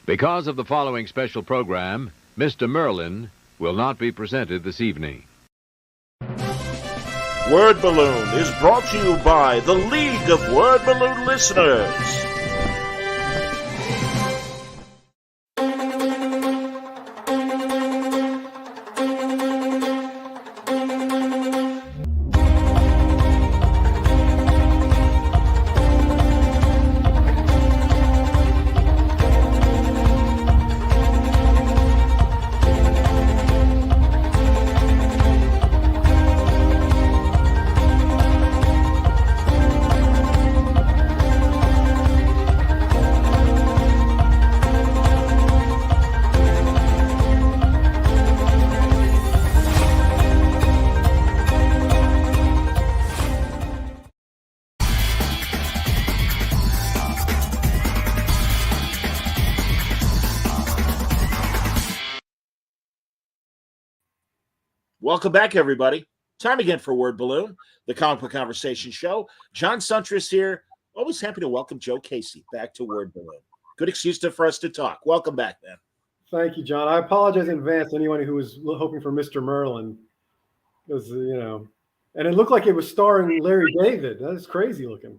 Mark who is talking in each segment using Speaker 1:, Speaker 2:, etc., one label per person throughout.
Speaker 1: Because of the following special program, Mr. Merlin will not be presented this evening.
Speaker 2: Word Balloon is brought to you by the League of Word Balloon Listeners. Welcome back, everybody. Time again for Word Balloon, the comic book conversation show. John Suntress here. Always happy to welcome Joe Casey back to Word Balloon. Good excuse for us to talk. Welcome back, man.
Speaker 3: Thank you, John. I apologize in advance to anyone who was hoping for Mr. Merlin. Because, and it looked like it was starring Larry David. That is crazy looking.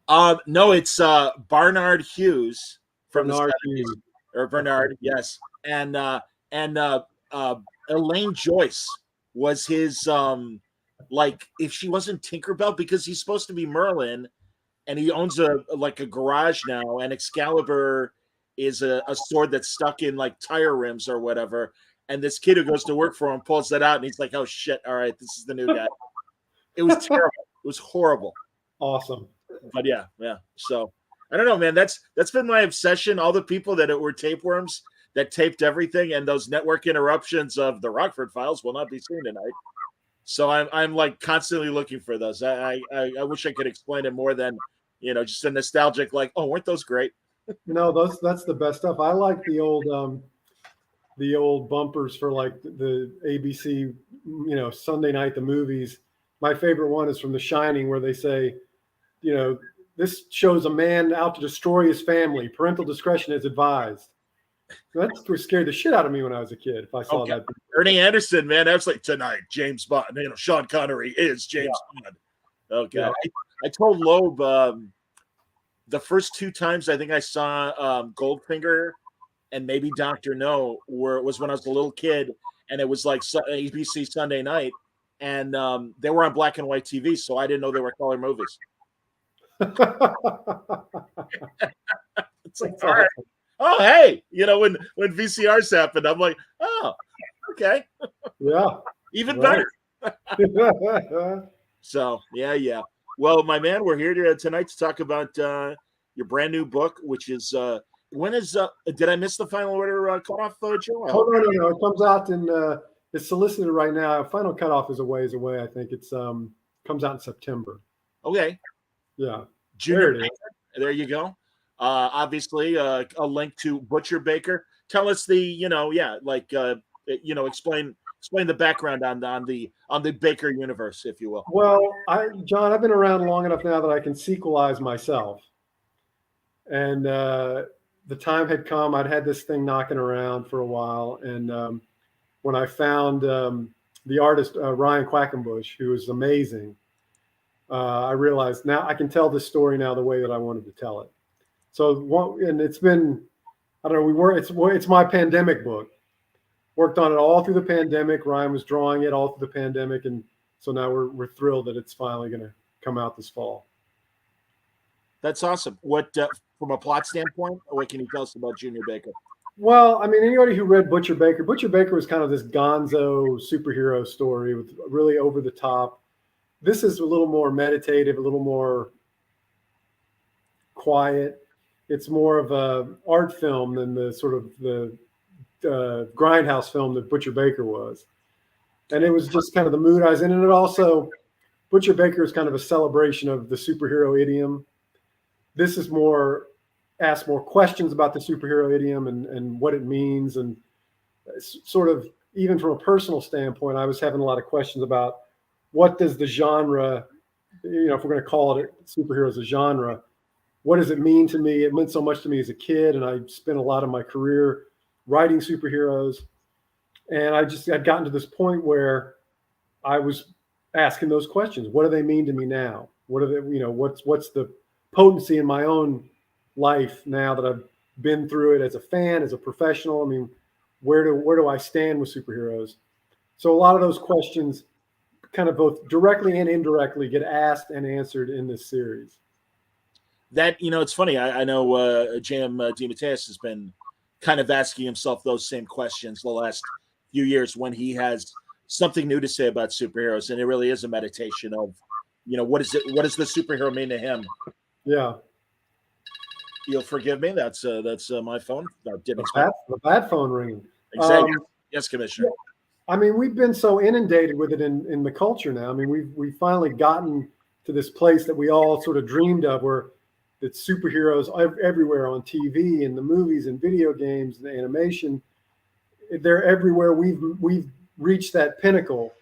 Speaker 2: No, it's Barnard Hughes from
Speaker 3: Bernard
Speaker 2: the 70s.
Speaker 3: Hughes.
Speaker 2: Or Bernard, yes. And Elaine Joyce was his if she wasn't Tinkerbell, because he's supposed to be Merlin and he owns a garage now, and Excalibur is a sword that's stuck in like tire rims or whatever, and this kid who goes to work for him pulls that out and he's like, oh shit, all right, this is the new guy. It was terrible. It was horrible.
Speaker 3: Awesome.
Speaker 2: But yeah, so I don't know, man. That's been my obsession. All the people that were tapeworms that taped everything, and those network interruptions of the Rockford Files will not be seen tonight. So I'm like constantly looking for those. I wish I could explain it more than just a nostalgic like, oh, weren't those great?
Speaker 3: No, that's the best stuff. I like the old bumpers for like the ABC, Sunday night the movies. My favorite one is from The Shining, where they say, this shows a man out to destroy his family. Parental discretion is advised. That scared the shit out of me when I was a kid. If I saw that,
Speaker 2: Ernie Anderson, man, I was like, tonight, James Bond. Sean Connery is James Bond. Okay, yeah. I told Loeb the first two times I think I saw Goldfinger and maybe Dr. No was when I was a little kid, and it was like ABC Sunday night, and they were on black and white TV, so I didn't know they were color movies. It's like, all right. Oh, hey, when VCRs happened, I'm like, oh, okay.
Speaker 3: Yeah.
Speaker 2: Even better. So, yeah. Well, my man, we're here tonight to talk about your brand new book, which is, when is, did I miss the final order cutoff, Joe?
Speaker 3: Oh, no. It comes out in, it's solicited right now. Final cutoff is a ways away. I think it's, comes out in September.
Speaker 2: Okay.
Speaker 3: Yeah.
Speaker 2: Junior, there you go. Obviously, a link to Butcher Baker. Tell us explain the background on the Baker universe, if you will.
Speaker 3: Well, John, I've been around long enough now that I can sequelize myself, and the time had come. I'd had this thing knocking around for a while, and when I found the artist Ryan Quackenbush, who was amazing, I realized now I can tell this story now the way that I wanted to tell it. So, and it's been, I don't know, it's my pandemic book. Worked on it all through the pandemic. Ryan was drawing it all through the pandemic. And so now we're thrilled that it's finally going to come out this fall.
Speaker 2: That's awesome. What, from a plot standpoint, what can you tell us about Junior Baker?
Speaker 3: Well, I mean, anybody who read Butcher Baker was kind of this gonzo superhero story with really over the top. This is a little more meditative, a little more quiet. It's more of a art film than the sort of the grindhouse film that Butcher Baker was. And it was just kind of the mood I was in. And it also, Butcher Baker is kind of a celebration of the superhero idiom. This is ask more questions about the superhero idiom and what it means. And sort of, even from a personal standpoint, I was having a lot of questions about what does the genre, if we're going to call it superheroes a genre, what does it mean to me? It meant so much to me as a kid, and I spent a lot of my career writing superheroes. And I'd gotten to this point where I was asking those questions. What do they mean to me now? What are they, what's the potency in my own life now that I've been through it as a fan, as a professional? I mean, where do I stand with superheroes? So a lot of those questions kind of both directly and indirectly get asked and answered in this series.
Speaker 2: That, it's funny. I know J.M. DeMatteis has been kind of asking himself those same questions the last few years when he has something new to say about superheroes, and it really is a meditation of, what does the superhero mean to him?
Speaker 3: Yeah.
Speaker 2: You'll forgive me. That's my phone.
Speaker 3: The bat phone ringing.
Speaker 2: Exactly. Yes, Commissioner.
Speaker 3: Yeah. I mean, we've been so inundated with it in the culture now. I mean, we've finally gotten to this place that we all sort of dreamed of, where it's superheroes everywhere on TV, in the movies and video games, the animation. They're everywhere. We've reached that pinnacle,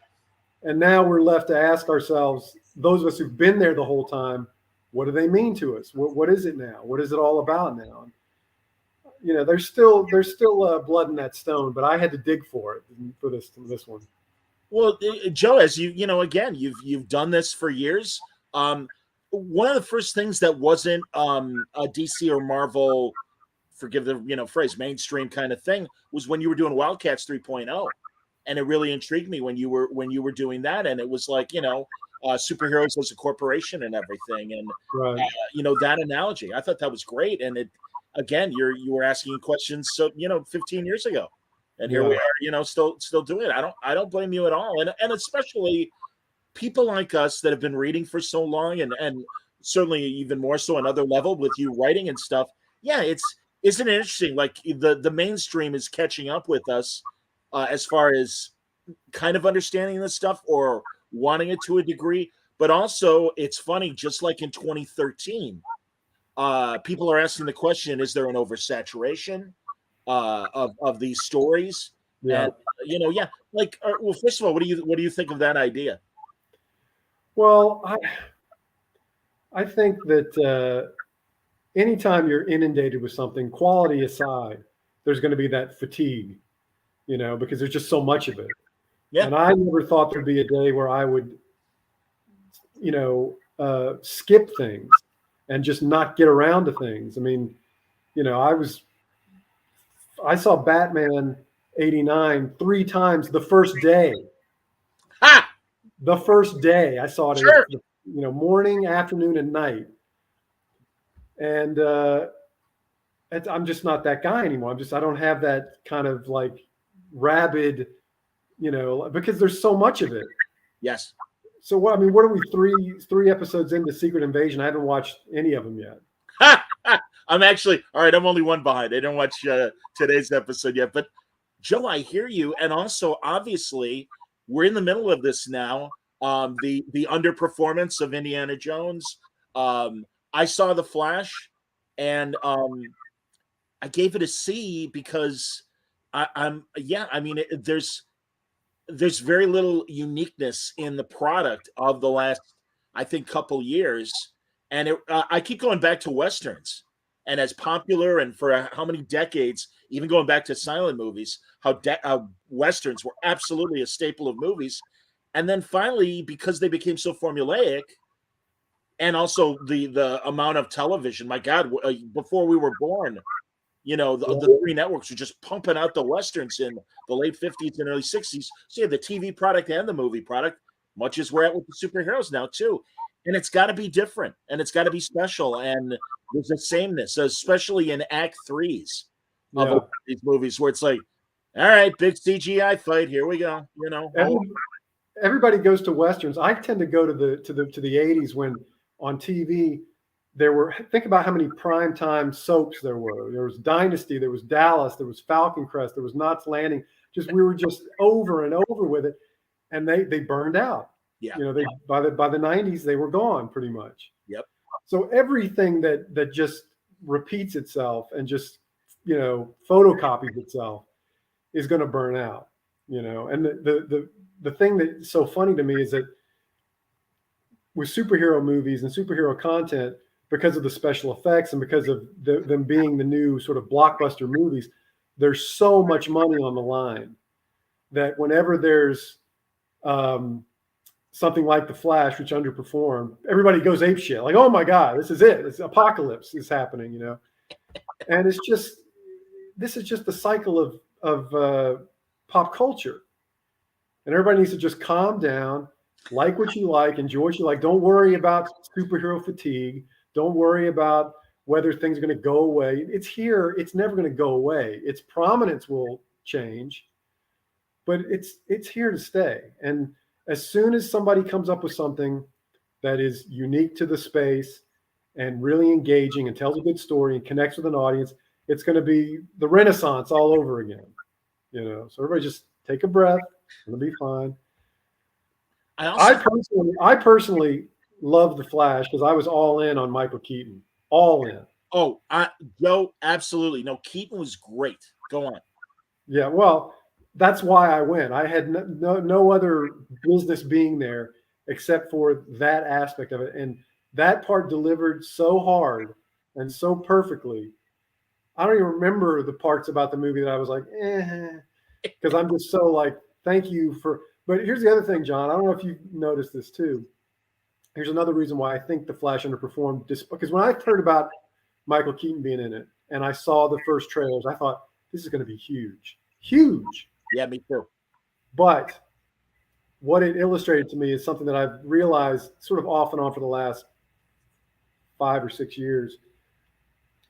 Speaker 3: and now we're left to ask ourselves, those of us who've been there the whole time, what do they mean to us? What is it now? What is it all about now? There's still blood in that stone, but I had to dig for it for this one.
Speaker 2: Well, Joe, as again, you've done this for years. One of the first things that wasn't a DC or Marvel, forgive the phrase, mainstream kind of thing, was when you were doing Wildcats 3.0, and it really intrigued me when you were doing that, and it was like superheroes as a corporation and everything, and
Speaker 3: right.
Speaker 2: That analogy, I thought that was great, and it again, you were asking questions 15 years ago, and here we are, still doing it. I don't blame you at all, and especially people like us that have been reading for so long, and certainly even more so another level with you writing and stuff. Yeah, isn't it interesting? Like the mainstream is catching up with us as far as kind of understanding this stuff or wanting it to a degree, but also it's funny. Just like in 2013, people are asking the question: is there an oversaturation of these stories?
Speaker 3: Yeah.
Speaker 2: And like, well, first of all, what do you think of that idea?
Speaker 3: Well, I think that anytime you're inundated with something, quality aside, there's going to be that fatigue, because there's just so much of it. Yeah. And I never thought there'd be a day where I would, skip things and just not get around to things. I mean, I saw Batman 89 3 times the first day.
Speaker 2: Ha!
Speaker 3: The first day I saw it,
Speaker 2: sure.
Speaker 3: Morning, afternoon, and night. And I'm just not that guy anymore. I don't have that kind of like rabid, because there's so much of it.
Speaker 2: Yes.
Speaker 3: So what are we three episodes into Secret Invasion? I haven't watched any of them yet.
Speaker 2: I'm actually all right. I'm only one behind. I didn't watch today's episode yet, but Joe, I hear you. And also, obviously, we're in the middle of this now. The underperformance of Indiana Jones. I saw The Flash, and I gave it a C because there's very little uniqueness in the product of the last, I think, couple years, and I keep going back to Westerns, and as popular and for how many decades, even going back to silent movies, how Westerns were absolutely a staple of movies. And then finally, because they became so formulaic, and also the amount of television, my God, before we were born, the three networks were just pumping out the Westerns in the late 50s and early 60s. So you have the TV product and the movie product, much as we're at with the superheroes now too. And it's got to be different, and it's got to be special. And there's a sameness, especially in Act 3s of these movies, where it's like, all right, big CGI fight, here we go.
Speaker 3: Everybody goes to Westerns. I tend to go to the 80s when on TV think about how many primetime soaps there were. There was Dynasty, there was Dallas, there was Falcon Crest, there was Knots Landing. We were just over and over with it, and they burned out.
Speaker 2: Yeah.
Speaker 3: By the 90s they were gone pretty much.
Speaker 2: Yep.
Speaker 3: So everything that just repeats itself and just photocopies itself is going to burn out. And the thing that's so funny to me is that with superhero movies and superhero content, because of the special effects and because of them being the new sort of blockbuster movies, there's so much money on the line that whenever there's something like The Flash, which underperformed, everybody goes apeshit. Like, oh my God, this is it. It's apocalypse is happening, you know? And this is just the cycle of pop culture. And everybody needs to just calm down, like what you like, enjoy what you like. Don't worry about superhero fatigue. Don't worry about whether things are going to go away. It's here. It's never going to go away. Its prominence will change, but it's here to stay. And as soon as somebody comes up with something that is unique to the space and really engaging and tells a good story and connects with an audience, it's going to be the Renaissance all over again. You know, so everybody just take a breath. It'll be fine. I personally love The Flash because I was all in on Michael Keaton. All in.
Speaker 2: Oh, Joe, absolutely. No, Keaton was great. Go on.
Speaker 3: Yeah, well, that's why I went. I had no other business being there except for that aspect of it. And that part delivered so hard and so perfectly. I don't even remember the parts about the movie that I was like, because I'm just so like, thank you for. But here's the other thing, John. I don't know if you noticed this too. Here's another reason why I think The Flash underperformed. Just because when I heard about Michael Keaton being in it and I saw the first trailers, I thought this is going to be huge, huge.
Speaker 2: Yeah, me too.
Speaker 3: But what it illustrated to me is something that I've realized sort of off and on for the last 5 or 6 years.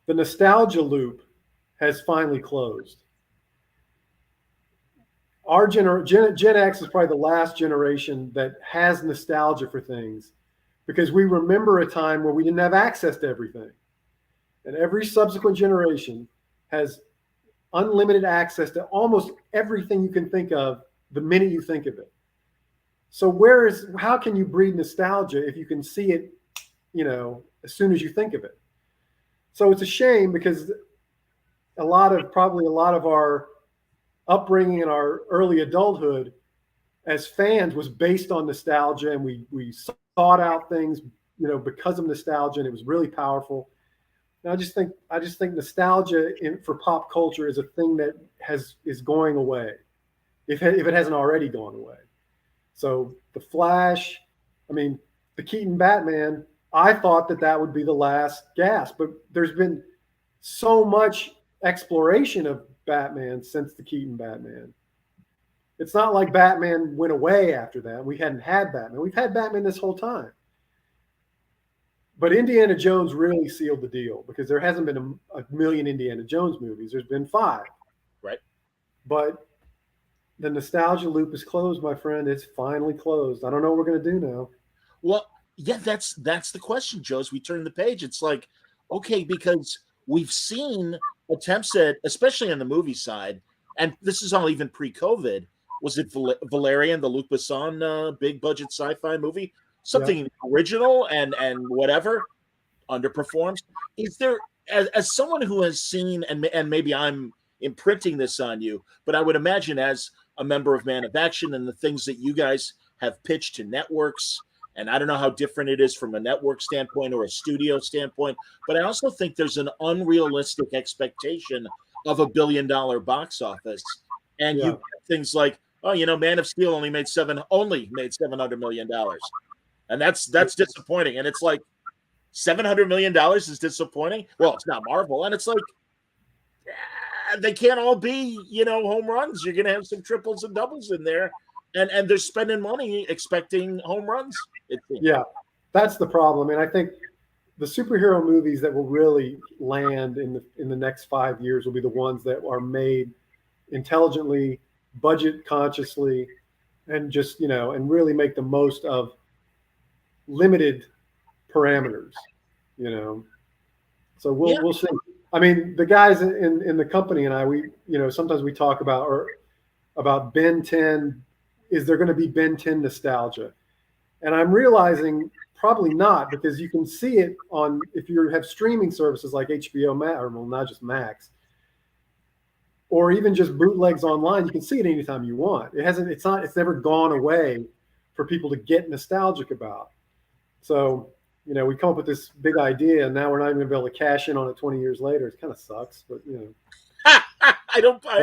Speaker 3: The nostalgia loop has finally closed. Our Gen X is probably the last generation that has nostalgia for things because we remember a time where we didn't have access to everything. And every subsequent generation has unlimited access to almost everything you can think of the minute you think of it. So how can you breed nostalgia if you can see it, you know, as soon as you think of it? So it's a shame because a lot of our upbringing in our early adulthood as fans was based on nostalgia, and we sought out things, you know, because of nostalgia, and it was really powerful. And I just think nostalgia for pop culture is a thing that is going away, if it hasn't already gone away. So The Flash, I mean, the Keaton Batman, I thought that would be the last gasp, but there's been so much exploration of Batman since the Keaton Batman. It's not like Batman went away after that. We hadn't had Batman. We've had Batman this whole time. But Indiana Jones really sealed the deal because there hasn't been a million Indiana Jones movies. There's been 5.
Speaker 2: Right.
Speaker 3: But the nostalgia loop is closed, my friend. It's finally closed. I don't know what we're going to do now.
Speaker 2: Well, yeah, that's the question, Joe. As we turn the page, it's like, okay, because we've seen attempts at, especially on the movie side, and this is all even pre-COVID. Was it Valerian, the Luc Besson big budget sci-fi movie? Something original and whatever underperforms. Is there, as someone who has seen, and maybe I'm imprinting this on you, but I would imagine as a member of Man of Action and the things that you guys have pitched to networks, and I don't know how different it is from a network standpoint or a studio standpoint, but I also think there's an unrealistic expectation of $1 billion box office. And you get things like, oh, you know, Man of Steel only made $700 million. And that's disappointing. And it's like $700 million is disappointing. Well, it's not Marvel. And it's like, they can't all be, you know, home runs. You're going to have some triples and doubles in there. And they're spending money expecting home runs.
Speaker 3: Yeah, that's the problem. And I think the superhero movies that will really land in the next 5 years will be the ones that are made intelligently, budget consciously, and just, you know, and really make the most of limited parameters, you know. So we'll see. I mean, the guys in the company and I, we, you know, sometimes we talk about Ben 10. Is there going to be Ben 10 nostalgia? And I'm realizing probably not, because you can see it on, if you have streaming services like HBO Max, or well, not just Max, or even just bootlegs online, you can see it anytime you want. It's never gone away for people to get nostalgic about. So we come up with this big idea, and now we're not even going to be able to cash in on it 20 years later. It kind of sucks, but
Speaker 2: I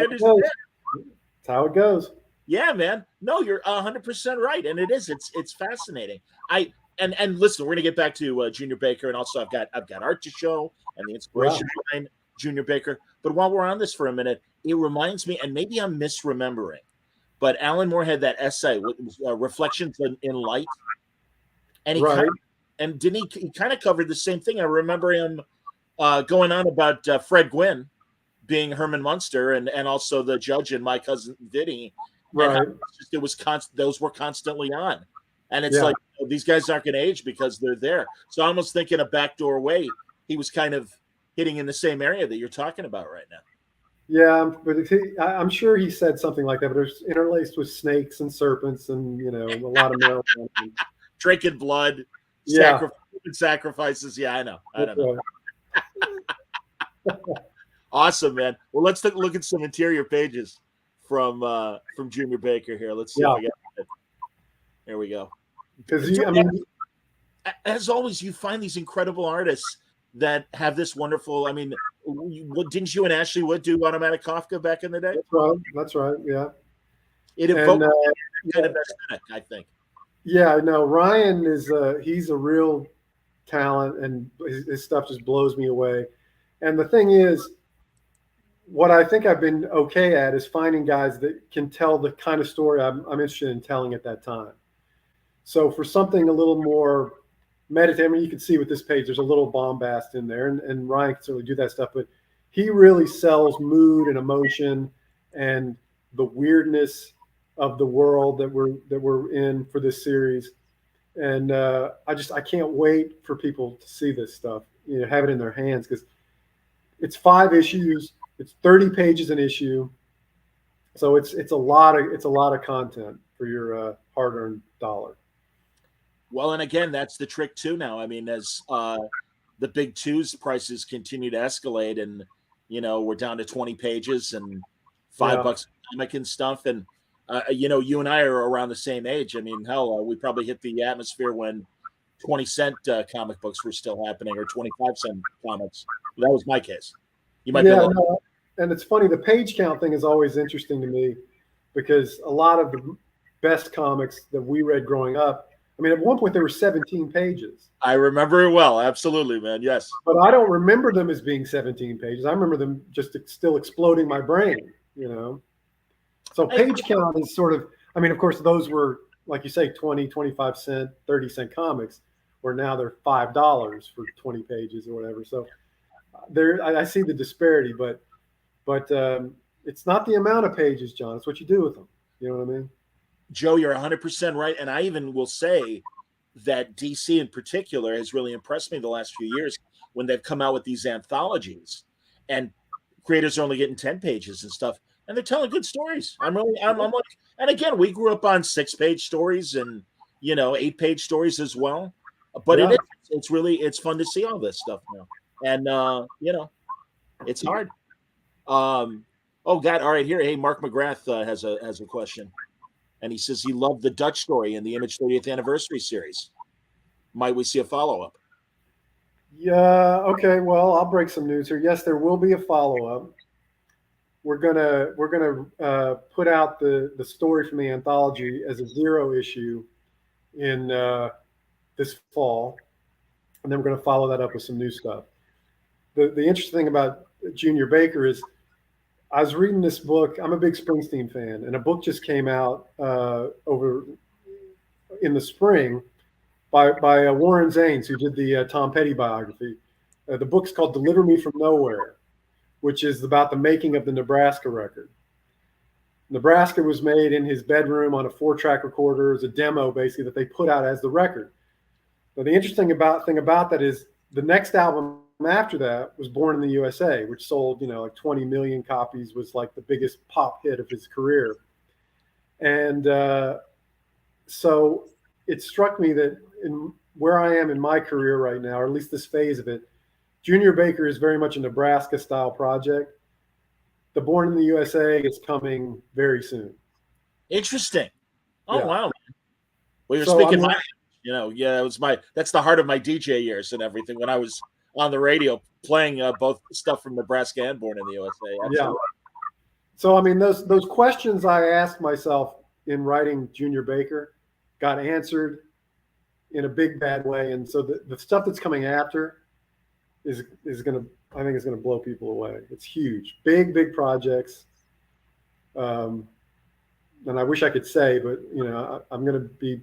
Speaker 2: understand.
Speaker 3: That's how it goes.
Speaker 2: Yeah, man. No, you're 100% right, and it's fascinating. And listen, we're gonna get back to Junior Baker, and also I've got art to show and the inspiration behind Junior Baker. But while we're on this for a minute, it reminds me, and maybe I'm misremembering, but Alan Moore had that essay, Reflections in Light, and didn't he kind of covered the same thing. I remember him going on about Fred Gwynn being Herman Munster and also the judge in My Cousin Vinny.
Speaker 3: Right.
Speaker 2: It was those were constantly on. And it's like, these guys aren't going to age because they're there. So I almost think in a backdoor way, he was kind of hitting in the same area that you're talking about right now.
Speaker 3: Yeah, but I'm sure he said something like that, but it's interlaced with snakes and serpents and, a lot of marijuana.
Speaker 2: Drinking blood, sacrifices. Yeah, I know. I don't know. Awesome, man. Well, let's take a look at some interior pages from Junior Baker here. Let's see if I get it. There we go.
Speaker 3: Because
Speaker 2: as always, you find these incredible artists that have this wonderful. I mean, didn't you and Ashley Wood do Automatic Kafka back in the day?
Speaker 3: That's right. Yeah.
Speaker 2: It evoked kind of aesthetic, I think.
Speaker 3: Yeah, no. Ryan he's a real talent, and his stuff just blows me away. And the thing is, what I think I've been okay at is finding guys that can tell the kind of story I'm interested in telling at that time. So for something a little more meditative, I mean, you can see with this page, there's a little bombast in there, and Ryan can certainly do that stuff, but he really sells mood and emotion and the weirdness of the world that we're in for this series. And I can't wait for people to see this stuff, have it in their hands, because it's 5 issues. It's 30 pages an issue, so it's a lot of content for your hard-earned dollar.
Speaker 2: Well, and again, that's the trick too. Now, I mean, as the big twos prices continue to escalate, and we're down to 20 pages and $5 a comic and stuff, and you and I are around the same age. I mean, hell, we probably hit the atmosphere when 20-cent comic books were still happening, or 25-cent comics. That was my case. You might be
Speaker 3: and it's funny, the page count thing is always interesting to me, because a lot of the best comics that we read growing up, I mean, at one point there were 17 pages.
Speaker 2: I remember it well. Absolutely, man. Yes.
Speaker 3: But I don't remember them as being 17 pages. I remember them just still exploding my brain, So page count is sort of, I mean, of course, those were, like you say, 20, 25 cent, 30-cent comics, where now they're $5 for 20 pages or whatever. So I see the disparity, but it's not the amount of pages, John. It's what you do with them. You know what I mean?
Speaker 2: Joe, you're 100% right. And I even will say that DC in particular has really impressed me the last few years when they've come out with these anthologies, and creators are only getting 10 pages and stuff, and they're telling good stories. I'm like, and again, we grew up on 6-page stories and 8-page stories as well. But it's fun to see all this stuff now. And it's hard. Oh God! All right, here. Hey, Mark McGrath has a question, and he says he loved the Dutch story in the Image 30th anniversary series. Might we see a follow-up?
Speaker 3: Yeah. Okay. Well, I'll break some news here. Yes, there will be a follow-up. We're gonna put out the story from the anthology as a 0 issue in this fall, and then we're going to follow that up with some new stuff. The interesting thing about Junior Baker is, I was reading this book. I'm a big Springsteen fan, and a book just came out over in the spring by Warren Zanes, who did the Tom Petty biography. The book's called "Deliver Me from Nowhere," which is about the making of the Nebraska record. Nebraska was made in his bedroom on a 4-track recorder. It was a demo, basically, that they put out as the record. But the interesting thing about that is the next album after that was Born in the USA, which sold, like 20 million copies, was like the biggest pop hit of his career. And so it struck me that in where I am in my career right now, or at least this phase of it, Junior Baker is very much a Nebraska style project. The Born in the USA is coming very soon.
Speaker 2: Interesting. Oh,
Speaker 3: yeah.
Speaker 2: Wow. Well, you're speaking my Yeah, that's the heart of my DJ years and everything when I was on the radio playing both stuff from Nebraska and Born in the USA. Absolutely.
Speaker 3: Yeah. So, I mean, those questions I asked myself in writing Junior Baker got answered in a big bad way. And so the stuff that's coming after is going to, I think, is going to blow people away. It's huge, big projects. And I wish I could say, but I'm going to be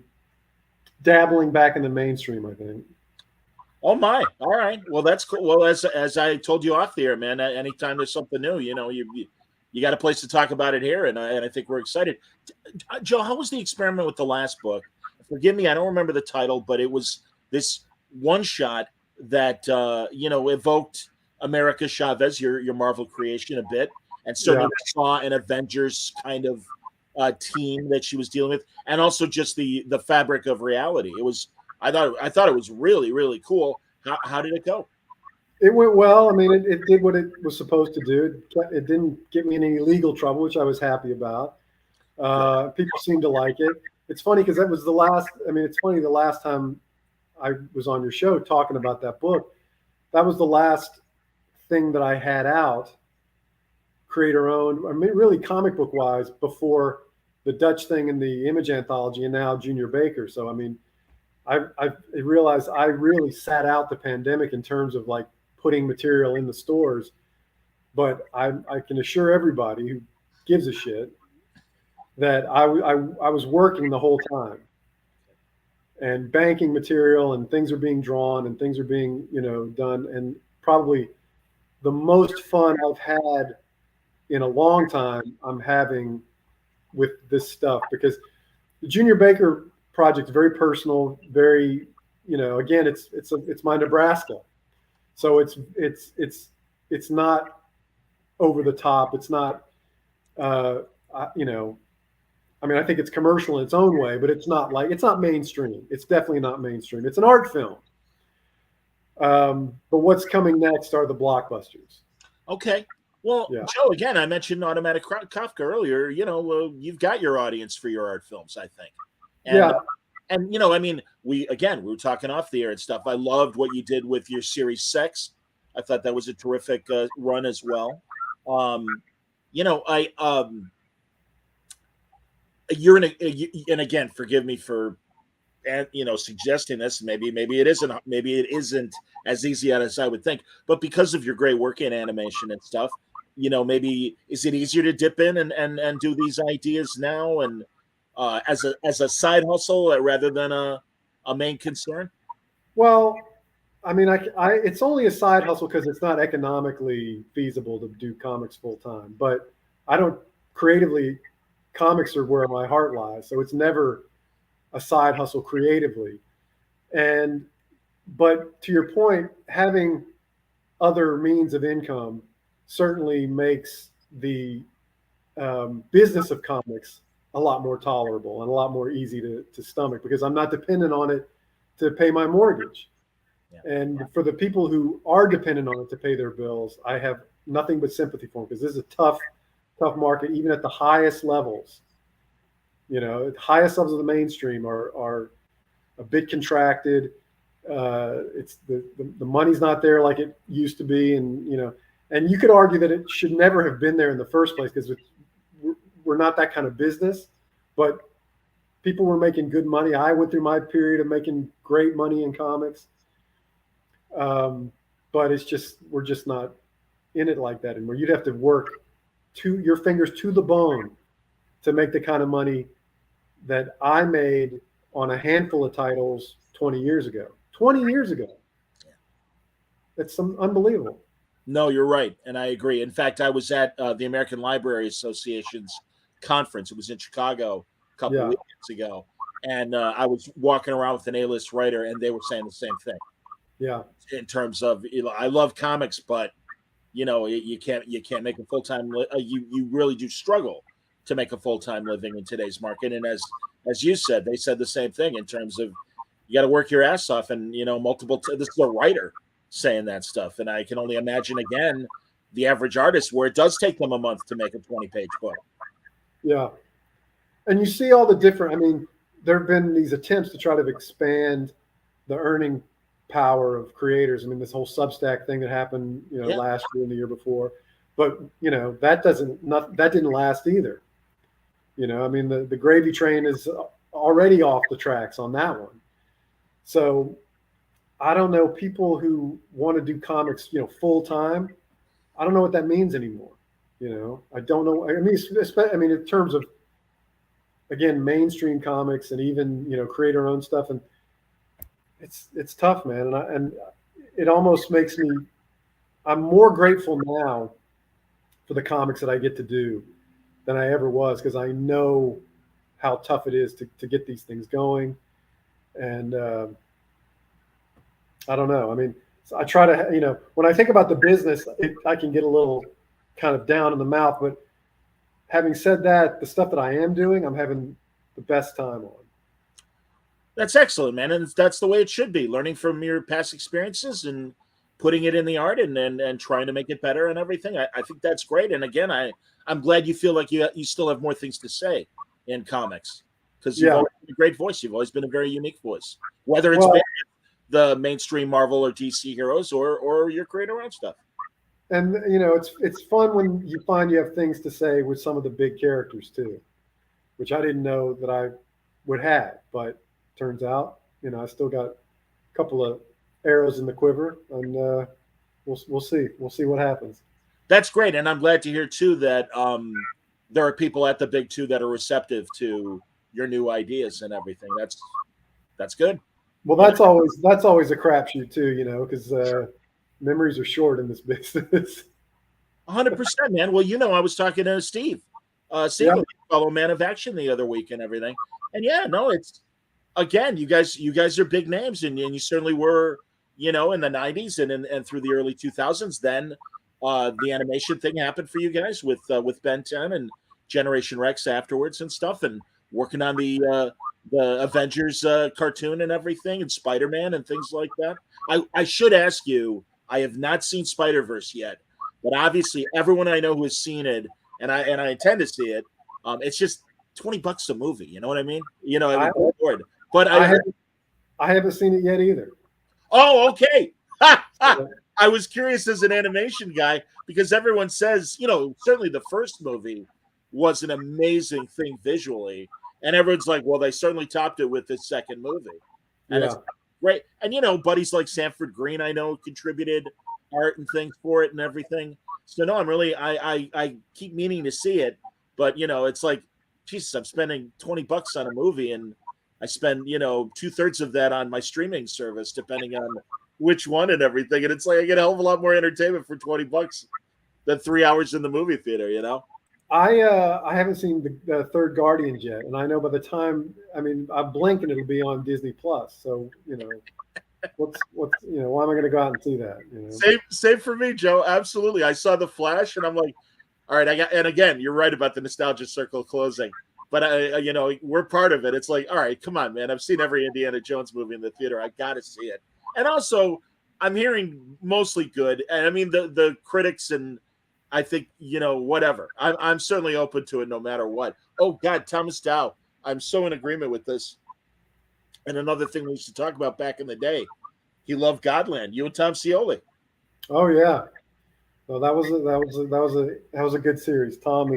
Speaker 3: dabbling back in the mainstream, I think.
Speaker 2: Oh my! All right. Well, that's cool. Well, as I told you off the air, man. Anytime there's something new, you got a place to talk about it here, and I think we're excited. Joe, how was the experiment with the last book? Forgive me, I don't remember the title, but it was this one shot that evoked America Chavez, your Marvel creation, a bit, and certainly saw an Avengers kind of team that she was dealing with, and also just the fabric of reality. It was. I thought it was really, really cool. How did it go?
Speaker 3: It went well. I mean, it did what it was supposed to do. It didn't get me in any legal trouble, which I was happy about. People seemed to like it. It's funny because that was the last. I mean, it's funny the last time I was on your show talking about that book, that was the last thing that I had out, creator owned. I mean, really comic book wise, before the Dutch thing and the Image Anthology, and now Junior Baker. So I mean. I realized I really sat out the pandemic in terms of like putting material in the stores, but I can assure everybody who gives a shit that I was working the whole time and banking material, and things are being drawn and things are being done, and probably the most fun I've had in a long time I'm having with this stuff, because the Junior Baker project is very personal, very, again, it's my Nebraska. So it's not over the top. It's not, I mean, I think it's commercial in its own way, but it's not mainstream. It's definitely not mainstream. It's an art film. But what's coming next are the blockbusters.
Speaker 2: Okay. Well, yeah. Joe, again, I mentioned Automatic Kafka earlier. You've got your audience for your art films, I think. And I mean, we were talking off the air and stuff. I loved what you did with your series Sex. I thought that was a terrific run as well. You're in and again, forgive me for, suggesting this. Maybe it isn't as easy as I would think. But because of your great work in animation and stuff, maybe is it easier to dip in and do these ideas now and as a side hustle rather than a main concern?
Speaker 3: Well, I mean, it's only a side hustle because it's not economically feasible to do comics full time. But I don't creatively. Comics are where my heart lies, so it's never a side hustle creatively. But to your point, having other means of income certainly makes the business of comics a lot more tolerable and a lot more easy to stomach, because I'm not dependent on it to pay my mortgage. Yeah. And for the people who are dependent on it to pay their bills, I have nothing but sympathy for them, because this is a tough market, even at the highest levels. The highest levels of the mainstream are a bit contracted. It's the money's not there like it used to be, and you could argue that it should never have been there in the first place, because we're not that kind of business. But people were making good money. I went through my period of making great money in comics, but we're just not in it like that anymore. You'd have to work your fingers to the bone to make the kind of money that I made on a handful of titles 20 years ago. 20 years ago. That's unbelievable.
Speaker 2: No, you're right. And I agree. In fact, I was at the American Library Association's conference. It was in Chicago a couple of weeks ago. And I was walking around with an A-list writer, and they were saying the same thing.
Speaker 3: Yeah.
Speaker 2: In terms of, I love comics, but you can't make a full-time. You really do struggle to make a full-time living in today's market. And as you said, they said the same thing in terms of you got to work your ass off, and this is a writer saying that stuff. And I can only imagine again the average artist where it does take them a month to make a 20-page book.
Speaker 3: Yeah, and you see all the different. I mean, there have been these attempts to try to expand the earning power of creators. I mean, this whole Substack thing that happened, last year and the year before, but that didn't last either. I mean, the gravy train is already off the tracks on that one. So I don't know, people who want to do comics, full time. I don't know what that means anymore. I don't know. I mean, in terms of, again, mainstream comics and even, creator-owned stuff, and it's tough, man. And it almost makes me, I'm more grateful now for the comics that I get to do than I ever was, because I know how tough it is to get these things going. And I don't know. I mean, I try to, when I think about the business, I can get a little kind of down in the mouth. But having said that, the stuff that I am doing, I'm having the best time on.
Speaker 2: That's excellent, man. And that's the way it should be. Learning from your past experiences and putting it in the art and trying to make it better and everything. I think that's great. And again, I'm glad you feel like you still have more things to say in comics, because you've always been a great voice. You've always been a very unique voice, whether it's been the mainstream Marvel or DC heroes or your creator-owned stuff.
Speaker 3: And it's fun when you find you have things to say with some of the big characters too, which I didn't know that I would have, but turns out, I still got a couple of arrows in the quiver, and we'll see what happens.
Speaker 2: That's great, and I'm glad to hear too that there are people at the big two that are receptive to your new ideas and everything. That's good.
Speaker 3: Well, that's always a crapshoot too, because memories are short in this business.
Speaker 2: 100%, man. Well, I was talking to Steve, fellow Man of Action, the other week and everything, and it's, again, you guys are big names, and you certainly were, in the 90s and through the early 2000s. Then the animation thing happened for you guys with Ben 10 and Generation Rex afterwards and stuff, and working on the Avengers cartoon and everything, and Spider-Man and things like that. I should ask you, I have not seen Spider-Verse yet, but obviously everyone I know who has seen it, and I intend to see it, it's just $20 a movie. You know what I mean? But
Speaker 3: I haven't seen it yet either.
Speaker 2: Oh, okay. I was curious as an animation guy, because everyone says, certainly the first movie was an amazing thing visually, and everyone's like, well, they certainly topped it with the second movie. And it's great. And, buddies like Sanford Green, I know, contributed art and things for it and everything. So, no, I keep meaning to see it, but, it's like, Jesus, I'm spending $20 on a movie, and I spend, 2/3 of that on my streaming service, depending on which one and everything. And it's like I get a hell of a lot more entertainment for $20 than 3 hours in the movie theater,
Speaker 3: I haven't seen the third Guardians yet, and I know by the time, I blink and it'll be on Disney Plus. So what's why am I going to go out and see that?
Speaker 2: Same for me, Joe. Absolutely. I saw The Flash, and I'm like, all right, and again, you're right about the nostalgia circle closing, but we're part of it. It's like, all right, come on, man. I've seen every Indiana Jones movie in the theater. I got to see it. And also, I'm hearing mostly good. And I mean, the critics, and I think, whatever. I'm certainly open to it no matter what. Oh, God, Thomas Dow. I'm so in agreement with this. And another thing we used to talk about back in the day, he loved Godland. You and Tom Scioli.
Speaker 3: Oh, yeah. Well, that was a good series. Tom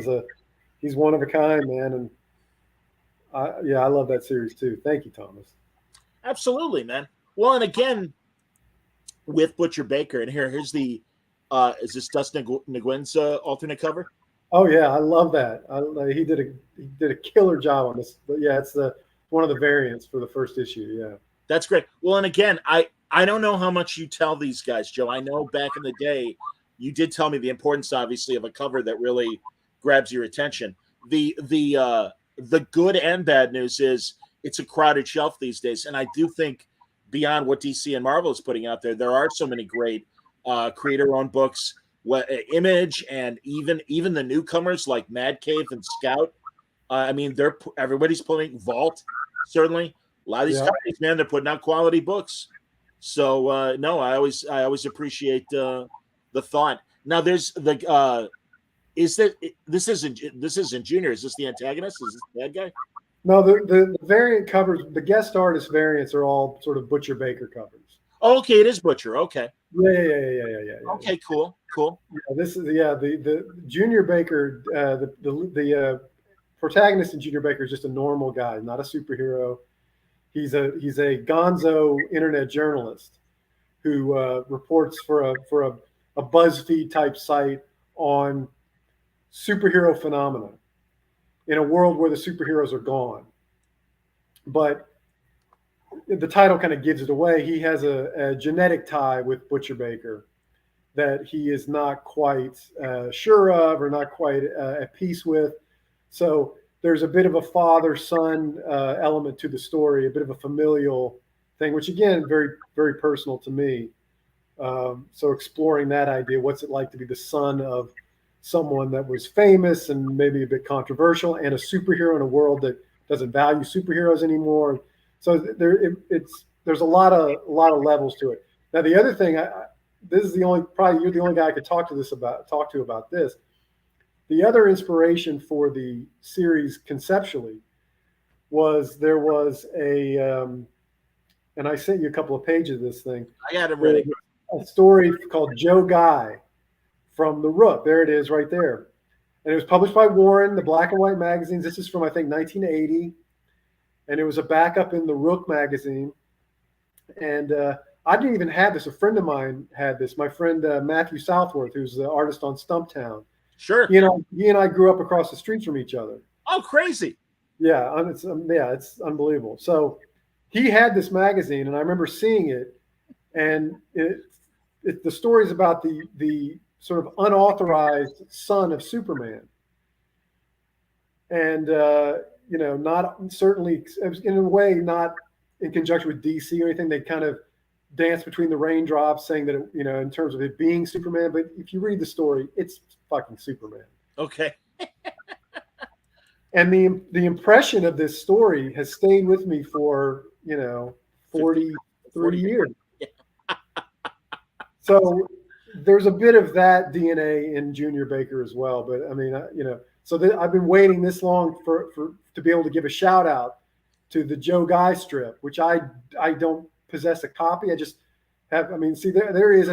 Speaker 3: he's one of a kind, man. And I love that series too. Thank you, Thomas.
Speaker 2: Absolutely, man. Well, and again, with Butcher Baker, and here's the is this Dustin Nguyen's alternate cover?
Speaker 3: Oh yeah, I love that. He did a killer job on this. But yeah, it's one of the variants for the first issue. Yeah,
Speaker 2: that's great. Well, and again, I don't know how much you tell these guys, Joe. I know back in the day, you did tell me the importance, obviously, of a cover that really grabs your attention. The good and bad news is it's a crowded shelf these days, and I do think beyond what DC and Marvel is putting out there are so many great creator-owned books, Image, and even the newcomers like Mad Cave and Scout. Everybody's pulling Vault, certainly. A lot of these companies, man, they're putting out quality books. So no, I always appreciate the thought. Now there's this isn't Junior. Is this the antagonist? Is this the bad guy?
Speaker 3: No, the variant covers, the guest artist variants are all sort of Butcher Baker covers.
Speaker 2: Oh, okay, it is Butcher. Okay.
Speaker 3: Yeah.
Speaker 2: Okay, cool.
Speaker 3: Yeah, this is the Junior Baker, the protagonist in Junior Baker is just a normal guy, not a superhero. He's a gonzo internet journalist who reports for a BuzzFeed type site on superhero phenomena in a world where the superheroes are gone. But the title kind of gives it away. He has a genetic tie with Butcher Baker that he is not quite sure of or not quite at peace with. So there's a bit of a father-son element to the story, a bit of a familial thing, which again, very, very personal to me. So exploring that idea, what's it like to be the son of someone that was famous and maybe a bit controversial and a superhero in a world that doesn't value superheroes anymore. So there's a lot of levels to it. Now, the other thing, this is probably you're the only guy I could talk to about this. The other inspiration for the series conceptually was there was and I sent you a couple of pages of this thing.
Speaker 2: I got it ready.
Speaker 3: A story called Joe Guy from The Rook. There it is right there. And it was published by Warren, the black and white magazines. This is from, I think, 1980. And it was a backup in The Rook magazine. And I didn't even have this. A friend of mine had this. My friend Matthew Southworth, who's the artist on Stumptown.
Speaker 2: Sure.
Speaker 3: He and I grew up across the streets from each other.
Speaker 2: Oh, crazy.
Speaker 3: Yeah, it's unbelievable. So he had this magazine, and I remember seeing it. And the story is about the sort of unauthorized son of Superman. And, not certainly, in a way, not in conjunction with DC or anything. They kind of dance between the raindrops, saying that, in terms of it being Superman. But if you read the story, it's fucking Superman.
Speaker 2: Okay.
Speaker 3: And the impression of this story has stayed with me for, 40 years. So there's a bit of that DNA in Junior Baker as well. But I mean, so I've been waiting this long for to be able to give a shout out to the Joe Guy strip, which I don't possess a copy. I just have. I mean, see there he is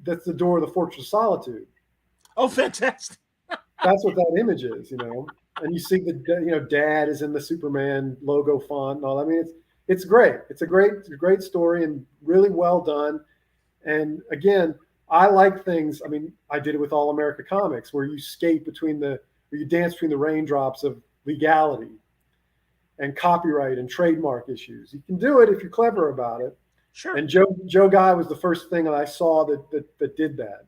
Speaker 3: that's the door of the Fortress of Solitude.
Speaker 2: Oh, fantastic!
Speaker 3: That's what that image is, And you see Dad is in the Superman logo font and all. I mean, it's great. It's a great story and really well done. And again, I like things. I mean, I did it with All America Comics, where you you dance between the raindrops of legality and copyright and trademark issues. You can do it if you're clever about it.
Speaker 2: Sure.
Speaker 3: And Joe Guy was the first thing that I saw that did that.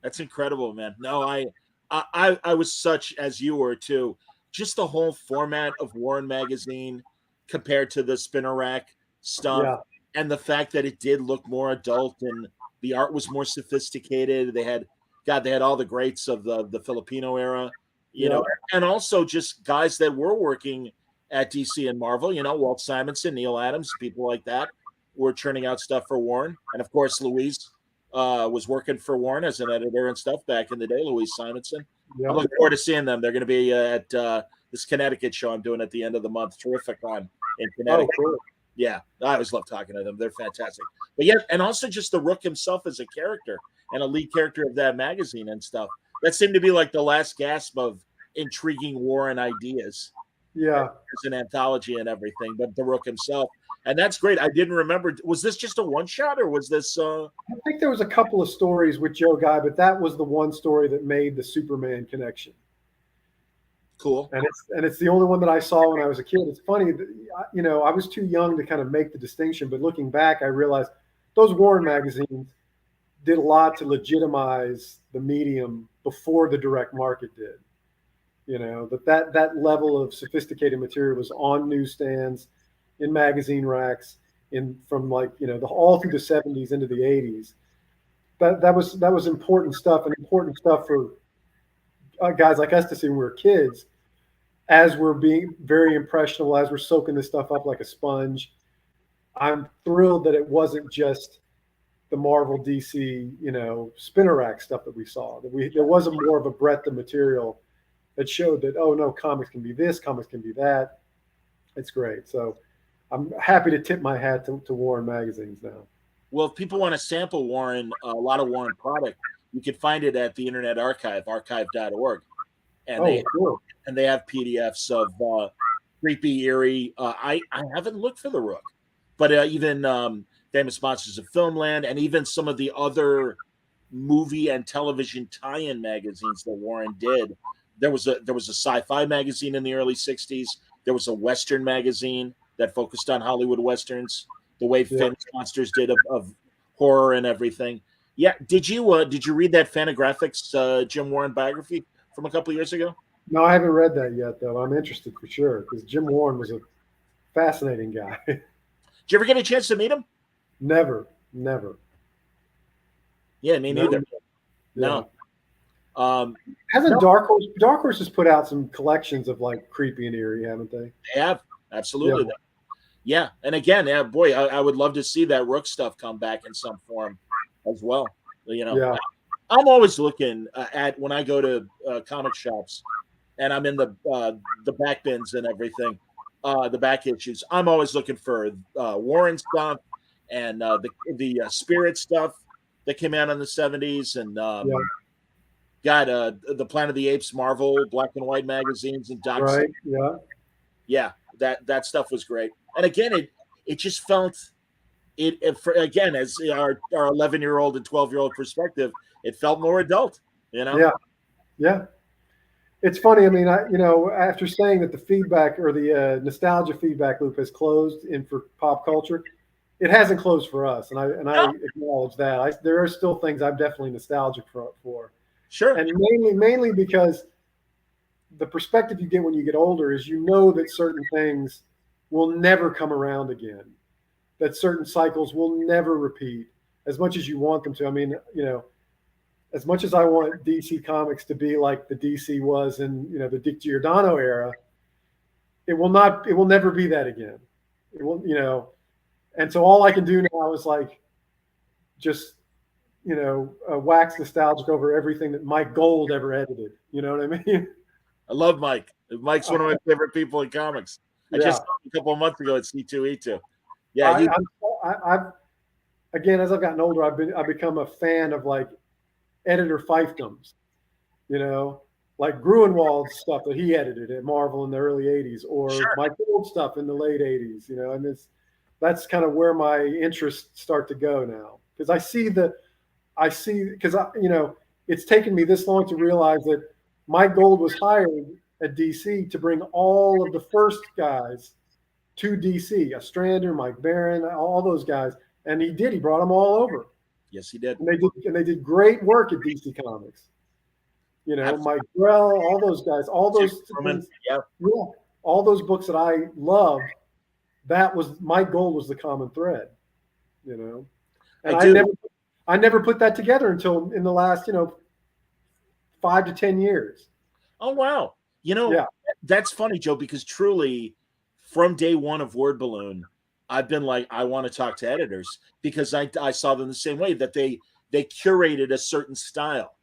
Speaker 2: That's incredible, man. No, I was such as you were too. Just the whole format of Warren magazine compared to the Spinner Rack stuff.
Speaker 3: Yeah.
Speaker 2: And the fact that it did look more adult and the art was more sophisticated. They had all the greats of the Filipino era, and also just guys that were working at DC and Marvel, Walt Simonson, Neil Adams, people like that were churning out stuff for Warren. And of course, Louise was working for Warren as an editor and stuff back in the day, Louise Simonson.
Speaker 3: Yeah.
Speaker 2: I'm looking forward to seeing them. They're going to be at this Connecticut show I'm doing at the end of the month. Terrific on in Connecticut.
Speaker 3: Oh, cool.
Speaker 2: Yeah, I always love talking to them. They're fantastic. But yeah, and also just the Rook himself as a character and a lead character of that magazine and stuff. That seemed to be like the last gasp of intriguing Warren ideas.
Speaker 3: Yeah.
Speaker 2: It's an anthology and everything, but the Rook himself. And that's great. I didn't remember. Was this just a one-shot or was this...
Speaker 3: I think there was a couple of stories with Joe Guy, but that was the one story that made the Superman connection.
Speaker 2: Cool.
Speaker 3: And it's the only one that I saw when I was a kid. It's funny, I was too young to kind of make the distinction, but looking back, I realized those Warren magazines did a lot to legitimize the medium before the direct market did. That level of sophisticated material was on newsstands, in magazine racks, from all through the 70s into the 80s. That was important stuff, and important stuff for guys like us to see when we were kids, as we're being very impressionable, as we're soaking this stuff up like a sponge. I'm thrilled that it wasn't just the Marvel DC, spinner rack stuff that we saw. There was more of a breadth of material that showed that, oh no, comics can be this, comics can be that. It's great. So I'm happy to tip my hat to Warren magazines now.
Speaker 2: Well, if people want to sample Warren, a lot of Warren product, you can find it at the Internet Archive, archive.org. And
Speaker 3: Cool.
Speaker 2: they have PDFs of creepy, eerie. I haven't looked for the Rook, but even Famous Monsters of Filmland, and even some of the other movie and television tie-in magazines that Warren did. There was a sci-fi magazine in the early '60s. There was a Western magazine that focused on Hollywood Westerns, the way Famous Monsters did of horror and everything. Yeah, did you read that Fantagraphics Jim Warren biography from a couple of years ago?
Speaker 3: No, I haven't read that yet, though. I'm interested for sure because Jim Warren was a fascinating guy.
Speaker 2: Did you ever get a chance to meet him?
Speaker 3: Never.
Speaker 2: Yeah, me neither.
Speaker 3: Yeah.
Speaker 2: No.
Speaker 3: Hasn't Dark Horse has put out some collections of like creepy and eerie, haven't they?
Speaker 2: They have, absolutely. Yeah. And again, boy, I would love to see that Rook stuff come back in some form as well. I'm always looking at, when I go to comic shops and I'm in the back bins and everything, the back issues, I'm always looking for Warren stuff and the Spirit stuff that came out in the 70s, and the Planet of the Apes Marvel black and white magazines and docs.
Speaker 3: Right.
Speaker 2: Yeah, that stuff was great. And again, it just felt again, as our 11-year-old and 12-year-old perspective, it felt more adult,
Speaker 3: Yeah. It's funny. I mean, after saying that the feedback or the nostalgia feedback loop has closed for pop culture, it hasn't closed for us, and I acknowledge that. There are still things I'm definitely nostalgic for.
Speaker 2: Sure.
Speaker 3: And mainly because the perspective you get when you get older is that certain things will never come around again, that certain cycles will never repeat as much as you want them to. I mean, as much as I want DC Comics to be like the DC was in, the Dick Giordano era, it will never be that again. It will, and so all I can do now is like just, wax nostalgic over everything that Mike Gold ever edited. You know what I mean?
Speaker 2: I love Mike. Mike's one of my favorite people in comics. I just saw him a couple of months ago at C2E2. Yeah.
Speaker 3: I've again, as I've gotten older, I've become a fan of like editor fiefdoms, like Gruenwald's stuff that he edited at Marvel in the early 80s, or Mike Gold stuff in the late 80s, and that's kind of where my interests start to go now. Because it's taken me this long to realize that Mike Gold was hired at DC to bring all of the first guys to DC, Ostrander, Mike Barron, all those guys. And he brought them all over.
Speaker 2: Yes, he did.
Speaker 3: And they did great work at DC Comics. Mike Grell, all those guys, all those things, all those books that I loved, that was Mike Gold was the common thread, And I never put that together until in the last, 5 to 10 years.
Speaker 2: Oh wow. That's funny, Joe, because truly from day one of Word Balloon, I've been like, I want to talk to editors because I saw them the same way, that they curated a certain style.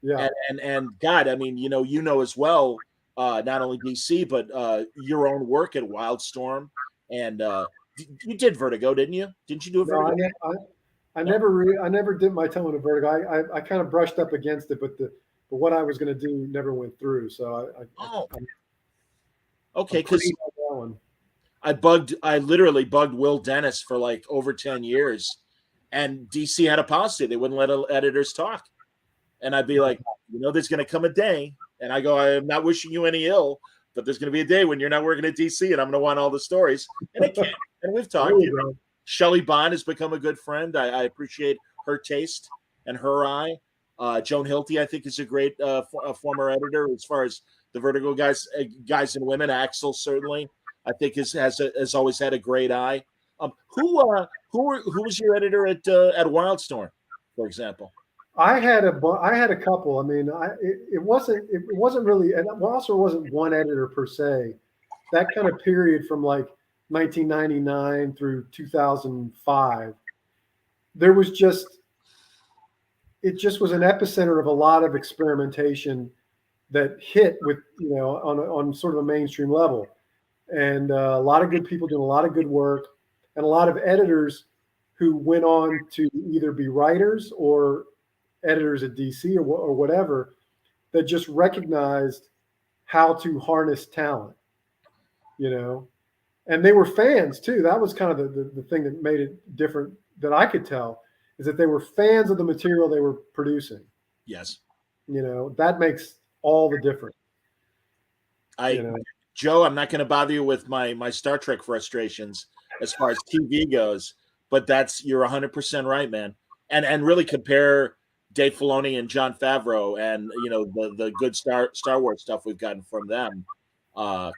Speaker 3: Yeah.
Speaker 2: And God, I mean, as well, not only DC, but your own work at Wildstorm. And you did Vertigo, didn't you? Didn't you do a Vertigo?
Speaker 3: No, I never dipped my toe into Vertigo. I kind of brushed up against it, but what I was going to do never went through. So
Speaker 2: okay, because I literally bugged Will Dennis for like over 10 years, and DC had a policy. They wouldn't let editors talk. And I'd be like, there's going to come a day. And I go, I am not wishing you any ill, but there's going to be a day when you're not working at DC and I'm going to want all the stories. And it can't. And we've talked. Shelley Bond has become a good friend. I appreciate her taste and her eye. Joan Hilty, I think, is a great former editor as far as the Vertigo guys and women. Axel, certainly, I think has always had a great eye. Who was your editor at Wildstorm, for example?
Speaker 3: I had a couple. I mean, it wasn't really, and Wildstorm wasn't one editor per se. That kind of period from like 1999 through 2005, it just was an epicenter of a lot of experimentation that hit with, on sort of a mainstream level. and a lot of good people doing a lot of good work, and a lot of editors who went on to either be writers or editors at DC or whatever, that just recognized how to harness talent, you know, and they were fans too. That was kind of the thing that made it different that I could tell, is that they were fans of the material they were producing.
Speaker 2: Yes.
Speaker 3: You know, that makes all the difference.
Speaker 2: Joe, I'm not going to bother you with my Star Trek frustrations as far as TV goes, but you're 100% right, man. And really compare Dave Filoni and Jon Favreau, and the good Star Wars stuff we've gotten from them,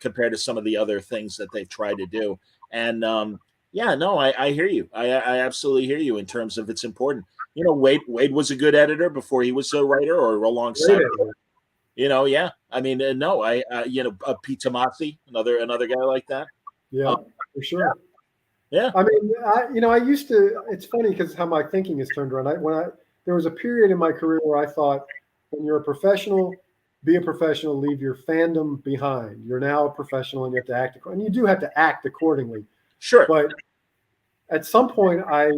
Speaker 2: compared to some of the other things that they've tried to do. And I hear you. I absolutely hear you in terms of it's important. Wade was a good editor before he was a writer, or alongside. Yeah. I mean, Pete Tomasi, another guy like that.
Speaker 3: Yeah, for sure.
Speaker 2: Yeah.
Speaker 3: I mean, I used to. It's funny because how my thinking has turned around. There was a period in my career where I thought, when you're a professional, be a professional, leave your fandom behind. You're now a professional, and you have to act accordingly. And you do have to act accordingly.
Speaker 2: Sure.
Speaker 3: But at some point, I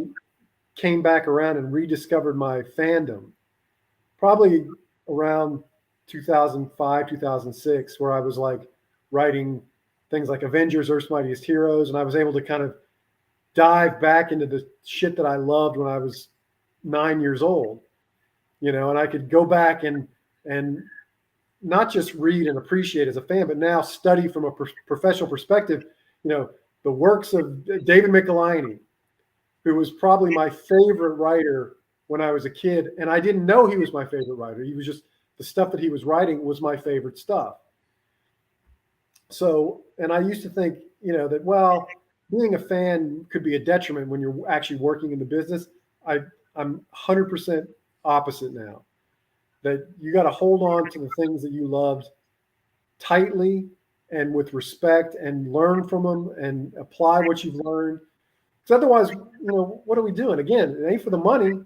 Speaker 3: came back around and rediscovered my fandom, probably around 2005, 2006, where I was like writing things like Avengers, Earth's Mightiest Heroes, and I was able to kind of dive back into the shit that I loved when I was 9 years old, and I could go back and not just read and appreciate as a fan, but now study from a professional perspective, the works of David Michelinie, who was probably my favorite writer when I was a kid. And I didn't know he was my favorite writer. He was just, the stuff that he was writing was my favorite stuff. So, and I used to think, that, well, being a fan could be a detriment when you're actually working in the business. I'm 100% opposite now, that you got to hold on to the things that you loved tightly and with respect, and learn from them and apply what you've learned. Because otherwise, what are we doing? Again, it ain't for the money,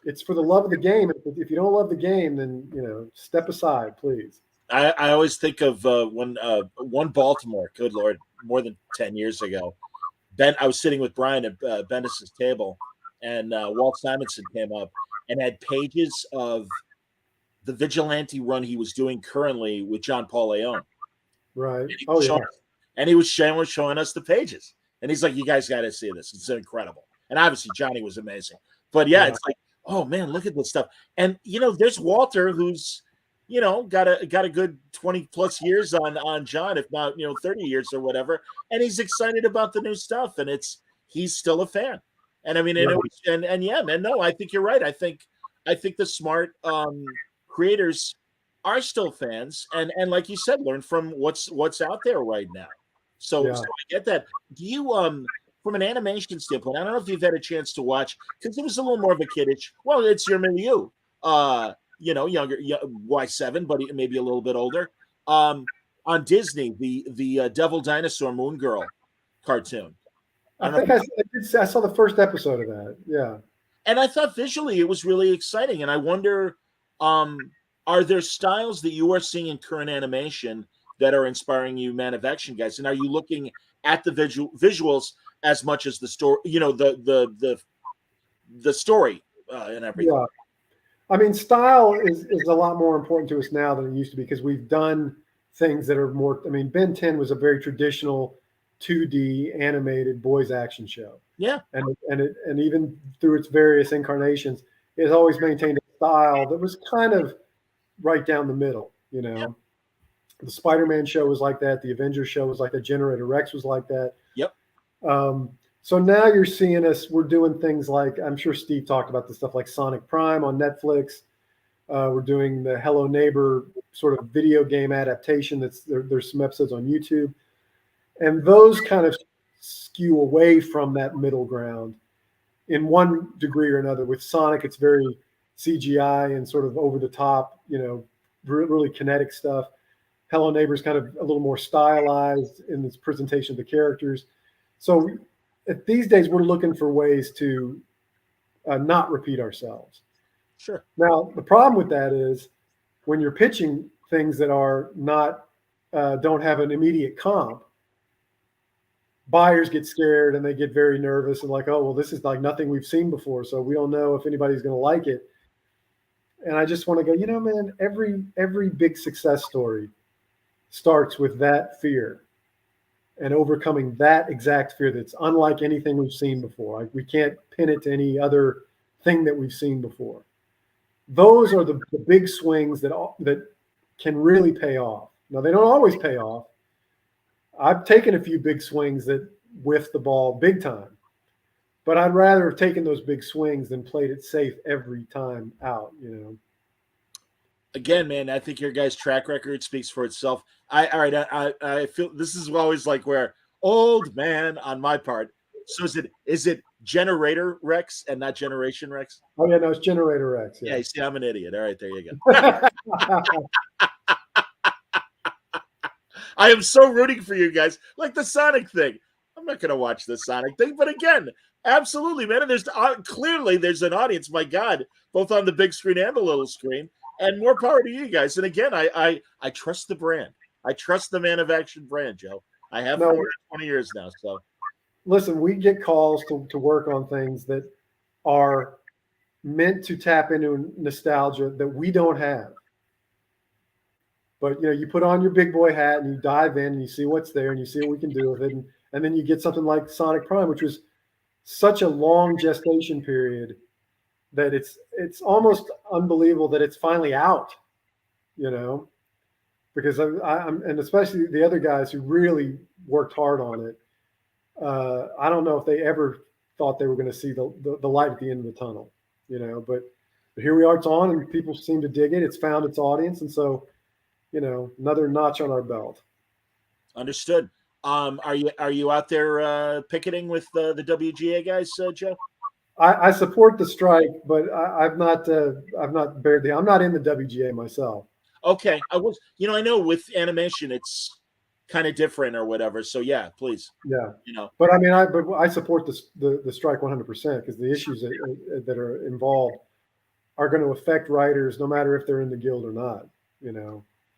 Speaker 3: it's for the love of the game. If you don't love the game, then, step aside, please.
Speaker 2: I always think of when one Baltimore, good Lord, more than 10 years ago, I was sitting with Brian at Bendis' table, and Walt Simonson came up and had pages of the vigilante run he was doing currently with John Paul Leon.
Speaker 3: Right.
Speaker 2: And he was showing us the pages. And he's like, you guys got to see this. It's incredible. And obviously Johnny was amazing. But it's like, oh man, look at this stuff. And there's Walter, who's got a good 20 plus years on John, if not 30 years or whatever, and he's excited about the new stuff, and he's still a fan. And I mean, I think you're right. I think the smart creators are still fans, and like you said, learn from what's out there right now. So I get that. Do you from an animation standpoint, I don't know if you've had a chance to watch, because it was a little more of a kiddish. Well, it's your milieu. Younger, Y7, but maybe a little bit older. On Disney, the Devil Dinosaur Moon Girl cartoon.
Speaker 3: I saw the first episode of that. Yeah.
Speaker 2: And I thought visually it was really exciting. And I wonder, are there styles that you are seeing in current animation that are inspiring you, Man of Action guys? And are you looking at the visuals as much as the story, the story and everything?
Speaker 3: Yeah. I mean, style is a lot more important to us now than it used to be, because we've done things that are more. I mean, Ben 10 was a very traditional 2D animated boys action show.
Speaker 2: Yeah,
Speaker 3: and even through its various incarnations, it has always maintained a style that was kind of right down the middle.
Speaker 2: Yeah.
Speaker 3: The Spider-Man show was like that. The Avengers show was like that. Generator Rex was like that.
Speaker 2: Yep.
Speaker 3: So now you're seeing us, we're doing things like, I'm sure Steve talked about this stuff like Sonic Prime on Netflix. We're doing the Hello Neighbor sort of video game adaptation. There's some episodes on YouTube. And those kind of skew away from that middle ground in one degree or another. With Sonic, it's very CGI and sort of over the top, really kinetic stuff. Hello Neighbor is kind of a little more stylized in its presentation of the characters. So these days, we're looking for ways to not repeat ourselves.
Speaker 2: Sure.
Speaker 3: Now, the problem with that is when you're pitching things that are not don't have an immediate comp, buyers get scared and they get very nervous and like, oh, well, this is like nothing we've seen before, so we don't know if anybody's going to like it. And I just want to go, man, every big success story starts with that fear and overcoming that exact fear that's unlike anything we've seen before. Like, we can't pin it to any other thing that we've seen before. Those are the big swings that can really pay off. Now, they don't always pay off. I've taken a few big swings that whiffed the ball big time, but I'd rather have taken those big swings than played it safe every time out,
Speaker 2: Again, man, I think your guys' track record speaks for itself. I feel this is always like where old man on my part. So is it Generator Rex and not Generation Rex?
Speaker 3: Oh yeah, no, it's Generator Rex.
Speaker 2: Yeah, you see, I'm an idiot. All right, there you go. I am so rooting for you guys, like the Sonic thing. I'm not going to watch the Sonic thing, but again, absolutely, man. And there's clearly there's an audience. My God, both on the big screen and the little screen. And more power to you guys. And again, I trust the brand. I trust the Man of Action brand, Joe. I have for 20 years now. So,
Speaker 3: listen, we get calls to work on things that are meant to tap into nostalgia that we don't have. But you put on your big boy hat and you dive in and you see what's there and you see what we can do with it, and then you get something like Sonic Prime, which was such a long gestation period that it's almost unbelievable that it's finally out, because I'm and especially the other guys who really worked hard on it. I don't know if they ever thought they were going to see the light at the end of the tunnel, but here we are, it's on, and people seem to dig it. It's found its audience, and so, another notch on our belt.
Speaker 2: Understood. Are you out there picketing with the WGA guys, Joe?
Speaker 3: I support the strike, but I've not bared the. I'm not in the WGA myself.
Speaker 2: Okay, I was. I know with animation it's kind of different or whatever. So yeah, please.
Speaker 3: Yeah. But I mean, I support the strike 100% because the issues that are involved are going to affect writers no matter if they're in the guild or not.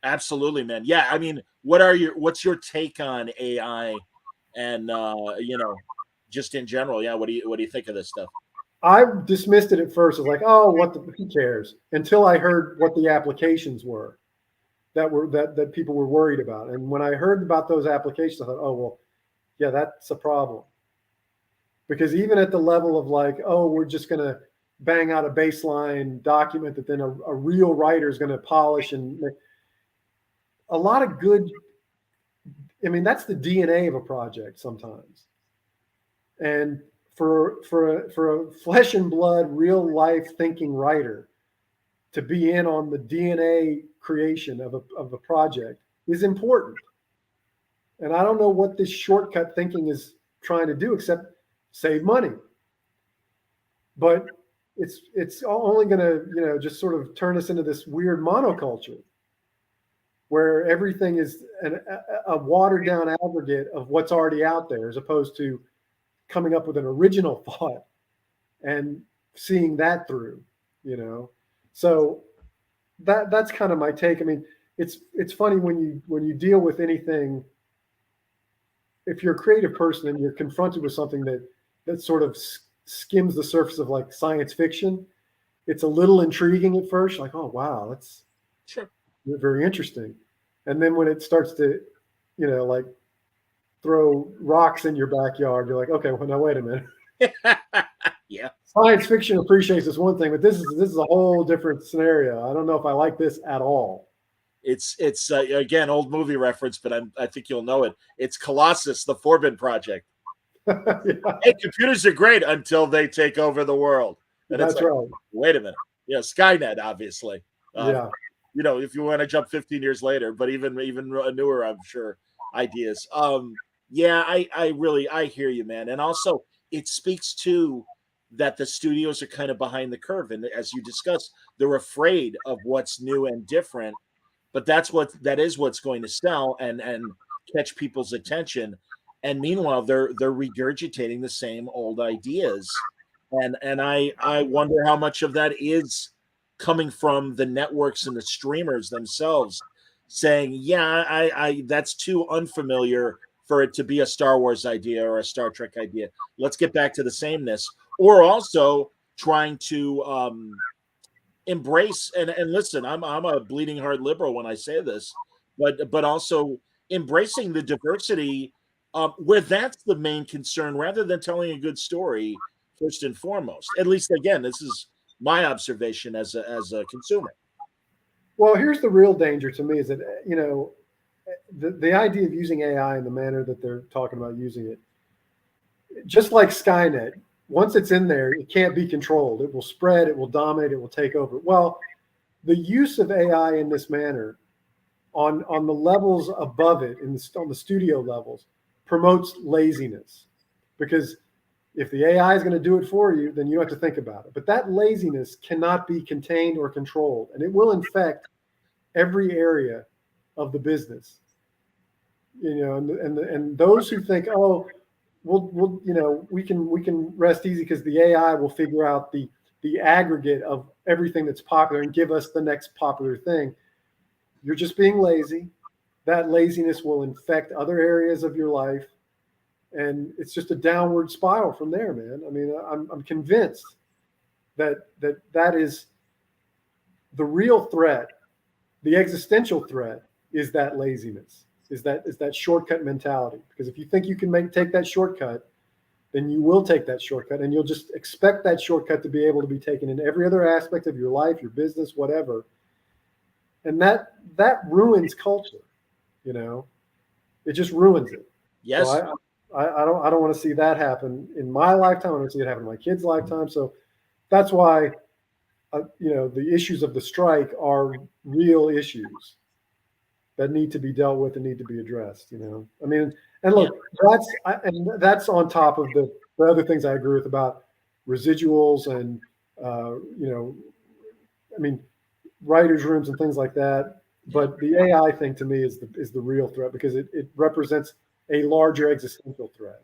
Speaker 2: Absolutely, man. Yeah, I mean, what's your take on AI and just in general? Yeah, what do you think of this stuff?
Speaker 3: I dismissed it at first as like, oh, who cares? Until I heard what the applications were that people were worried about. And when I heard about those applications, I thought, oh, well, yeah, that's a problem. Because even at the level of like, oh, we're just going to bang out a baseline document that then a real writer is going to polish and make a lot of good. I mean, that's the DNA of a project sometimes. And for a flesh and blood, real life thinking writer to be in on the DNA creation of a project is important. And I don't know what this shortcut thinking is trying to do except save money. But it's only going to, just sort of turn us into this weird monoculture where everything is a watered down aggregate of what's already out there, as opposed to coming up with an original thought and seeing that through, So that's kind of my take. I mean, it's funny when you deal with anything. If you're a creative person and you're confronted with something that sort of skims the surface of like science fiction, it's a little intriguing at first, like, oh wow, that's
Speaker 2: sure
Speaker 3: very interesting. And then when it starts to, like throw rocks in your backyard, you're like, okay, well now wait a minute.
Speaker 2: Yeah.
Speaker 3: Science fiction appreciates this one thing, but this is a whole different scenario. I don't know if I like this at all.
Speaker 2: It's again, old movie reference, but I think you'll know it. It's Colossus, the Forbin Project. Yeah. Hey, computers are great until they take over the world. And
Speaker 3: that's like, right.
Speaker 2: Wait a minute. Yeah, Skynet, obviously.
Speaker 3: Yeah.
Speaker 2: If you want to jump 15 years later, but even newer, I'm sure, ideas. Yeah, I hear you, man. And also it speaks to that the studios are kind of behind the curve. And as you discussed, they're afraid of what's new and different, but that is what's going to sell and catch people's attention. And meanwhile, they're regurgitating the same old ideas. And I wonder how much of that is coming from the networks and the streamers themselves saying, yeah, I that's too unfamiliar for it to be a Star Wars idea or a Star Trek idea. Let's get back to the sameness. Or also trying to embrace and listen, I'm a bleeding heart liberal when I say this, but also embracing the diversity where that's the main concern rather than telling a good story first and foremost. At least again, this is my observation as a consumer.
Speaker 3: Well, here's the real danger to me is that, the idea of using AI in the manner that they're talking about using it, just like Skynet, once it's in there, it can't be controlled. It will spread, it will dominate, it will take over. Well, the use of AI in this manner on the levels above it, on the studio levels, promotes laziness. Because if the AI is going to do it for you, then you don't have to think about it. But that laziness cannot be contained or controlled, and it will infect every area of the business. And those who think, oh, we can rest easy because the AI will figure out the aggregate of everything that's popular and give us the next popular thing. You're just being lazy. That laziness will infect other areas of your life. And it's just a downward spiral from there, man. I mean, I'm convinced that is the real threat. The existential threat is that laziness, is that shortcut mentality. Because if you think you can take that shortcut, then you will take that shortcut, and you'll just expect that shortcut to be able to be taken in every other aspect of your life, your business, whatever. And that ruins culture. It just ruins it.
Speaker 2: Yes.
Speaker 3: So I don't want to see that happen in my lifetime. I don't want to see it happen in my kids' lifetime. So that's why, the issues of the strike are real issues that need to be dealt with and need to be addressed. I mean, and look, that's on top of the other things I agree with about residuals and, writers' rooms and things like that. But the AI thing to me is the real threat because it represents a larger existential threat.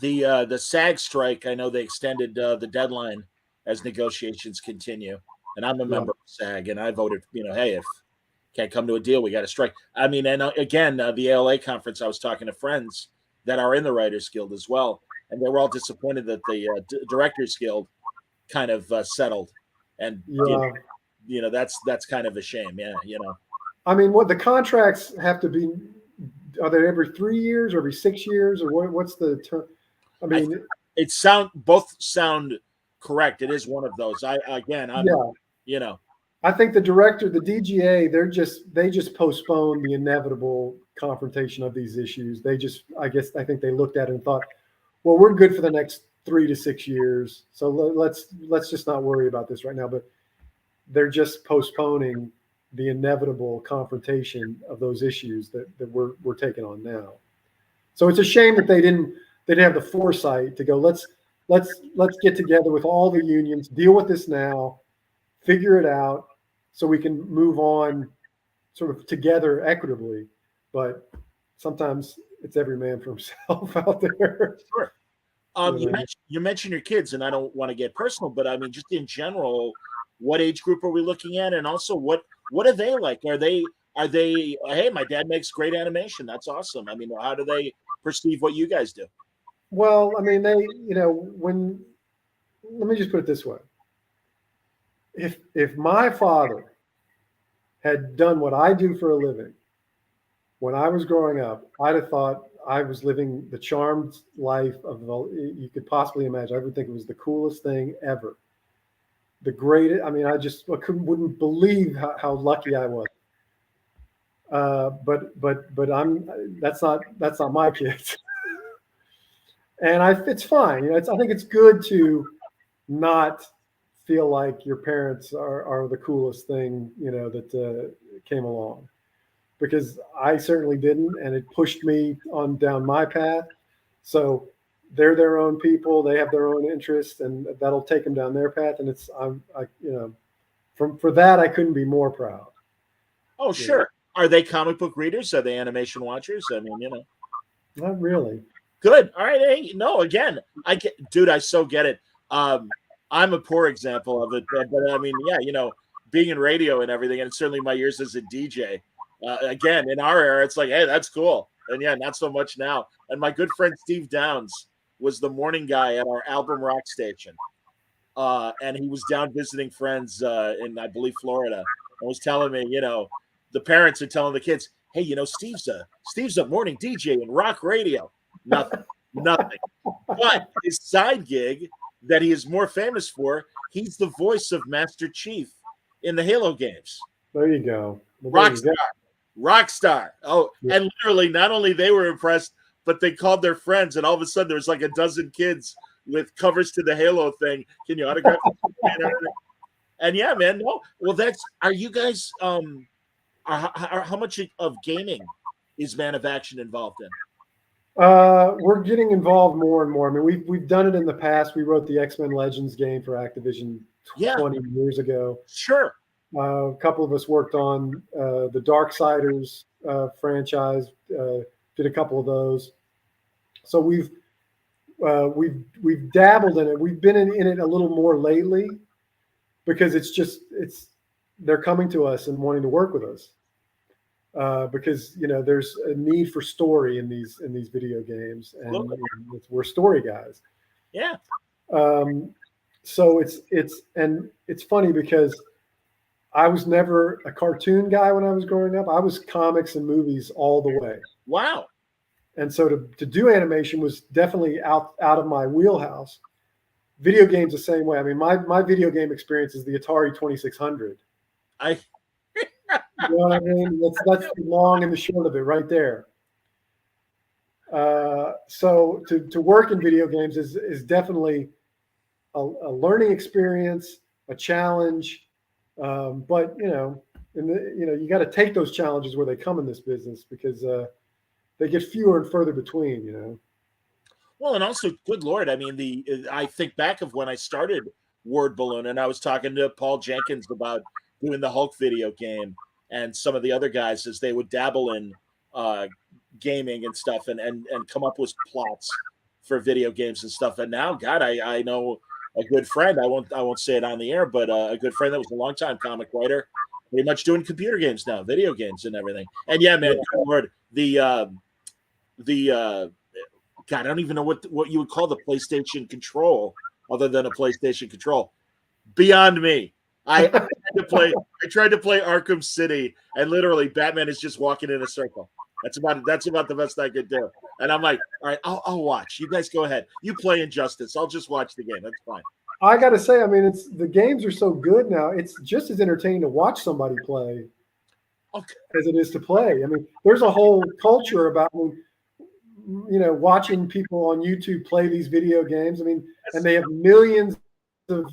Speaker 2: The SAG strike, I know they extended the deadline as negotiations continue, and I'm a member of SAG, and I voted. Hey, if can't come to a deal, we got to strike. I mean, and again, the ALA conference, I was talking to friends that are in the Writers Guild as well, and they were all disappointed that the Directors Guild kind of settled, and that's kind of a shame.
Speaker 3: I mean, what the contracts have to be. Are they every 3 years or every 6 years or what's the term? I mean,
Speaker 2: both sound correct. It is one of those. I
Speaker 3: think the director, the DGA, they just postponed the inevitable confrontation of these issues. I think they looked at it and thought, well, we're good for the next 3 to 6 years. So let's just not worry about this right now. But they're just postponing the inevitable confrontation of those issues that we're taking on now. So it's a shame that they didn't have the foresight to go, let's get together with all the unions, deal with this now, figure it out so we can move on sort of together equitably. But sometimes it's every man for himself out there.
Speaker 2: Sure. You mentioned your kids, and I don't want to get personal, but I mean, just in general, what age group are we looking at? And also what are they like? Are they, hey, my dad makes great animation. That's awesome. I mean, how do they perceive what you guys do?
Speaker 3: Well, I mean, let me just put it this way. If my father had done what I do for a living when I was growing up, I'd have thought I was living the charmed life you could possibly imagine. I would think it was the coolest thing ever. The greatest. I mean, I wouldn't believe how lucky I was. But that's not my kids. And it's fine. I think it's good to not feel like your parents are the coolest thing, that came along, because I certainly didn't, and it pushed me on down my path. So they're their own people; they have their own interests, and that'll take them down their path. And for that, I couldn't be more proud.
Speaker 2: Oh, sure. Are they comic book readers? Are they animation watchers? I mean,
Speaker 3: not really.
Speaker 2: Good. All right. Hey, no, again, I so get it. I'm a poor example of it, but I mean, being in radio and everything, and certainly my years as a DJ. Again, in our era, it's like, hey, that's cool. And yeah, not so much now. And my good friend Steve Downs was the morning guy at our Album Rock station. And he was down visiting friends in, I believe, Florida. And was telling me, the parents are telling the kids, hey, Steve's a morning DJ in rock radio. Nothing. But his side gig that he is more famous for, he's the voice of Master Chief in the Halo games.
Speaker 3: There you go. Well,
Speaker 2: Rockstar. Oh, yeah. And literally, not only they were impressed, but they called their friends, and all of a sudden there was like a dozen kids with covers to the Halo thing. Can you autograph? And yeah, man. No, well, are you guys? How much of gaming is Man of Action involved in?
Speaker 3: We're getting involved more and more. I mean, we've done it in the past. We wrote the X-Men Legends game for Activision 20 years ago.
Speaker 2: Sure.
Speaker 3: A couple of us worked on the Darksiders franchise. Did a couple of those. So we've dabbled in it. We've been in it a little more lately because they're coming to us and wanting to work with us. Because there's a need for story in these video games, and we're story guys.
Speaker 2: Yeah.
Speaker 3: So it's funny because I was never a cartoon guy when I was growing up. I was comics and movies all the way.
Speaker 2: Wow.
Speaker 3: And so to do animation was definitely out of my wheelhouse. Video games the same way. I mean, my video game experience is the Atari 2600. You know what I mean? That's the long and the short of it right there. So to work in video games is definitely a learning experience, a challenge. But you got to take those challenges where they come in this business because they get fewer and further between.
Speaker 2: Well, and also, good Lord, I mean, I think back of when I started Word Balloon, and I was talking to Paul Jenkins about doing the Hulk video game, and some of the other guys as they would dabble in gaming and stuff, and come up with plots for video games and stuff. And now, God, I know a good friend. I won't say it on the air, but a good friend that was a longtime comic writer, pretty much doing computer games now, video games and everything. And yeah, man, good Lord, God, I don't even know what you would call the PlayStation control other than a PlayStation control. Beyond me. I tried to play Arkham City, and literally Batman is just walking in a circle. That's about the best I could do. And I'm like, all right, I'll watch. You guys go ahead. You play Injustice. I'll just watch the game. That's fine.
Speaker 3: I got to say, I mean, the games are so good now. It's just as entertaining to watch somebody play as it is to play. I mean, there's a whole culture about watching people on YouTube play these video games. I mean, and they have millions of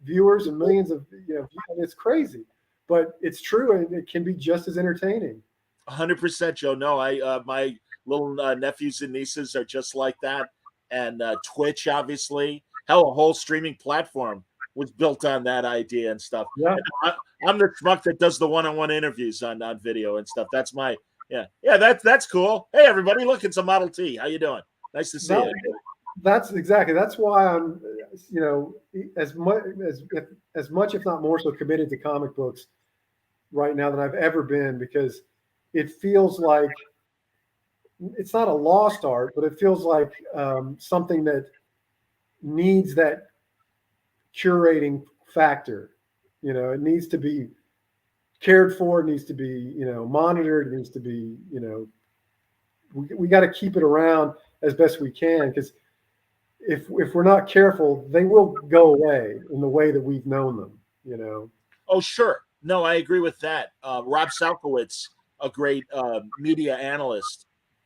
Speaker 3: viewers and millions of and it's crazy, but it's true, and it can be just as entertaining.
Speaker 2: 100%, Joe. No, my little nephews and nieces are just like that, and Twitch, obviously, hell, a whole streaming platform was built on that idea and stuff.
Speaker 3: Yeah,
Speaker 2: and I'm the schmuck that does the one-on-one interviews on video and stuff. That's my that's cool. Hey, everybody, look, it's a Model T. How you doing? Nice to see you.
Speaker 3: That's why I'm, as much, if not more so, committed to comic books right now than I've ever been, because it feels like it's not a lost art, but it feels like something that needs that curating factor. It needs to be cared for. It needs to be, monitored. It needs to be, we got to keep it around as best we can, because if we're not careful, they will go away in the way that we've known them.
Speaker 2: Oh, sure. No, I agree with that. Rob Salkowitz, a great media analyst,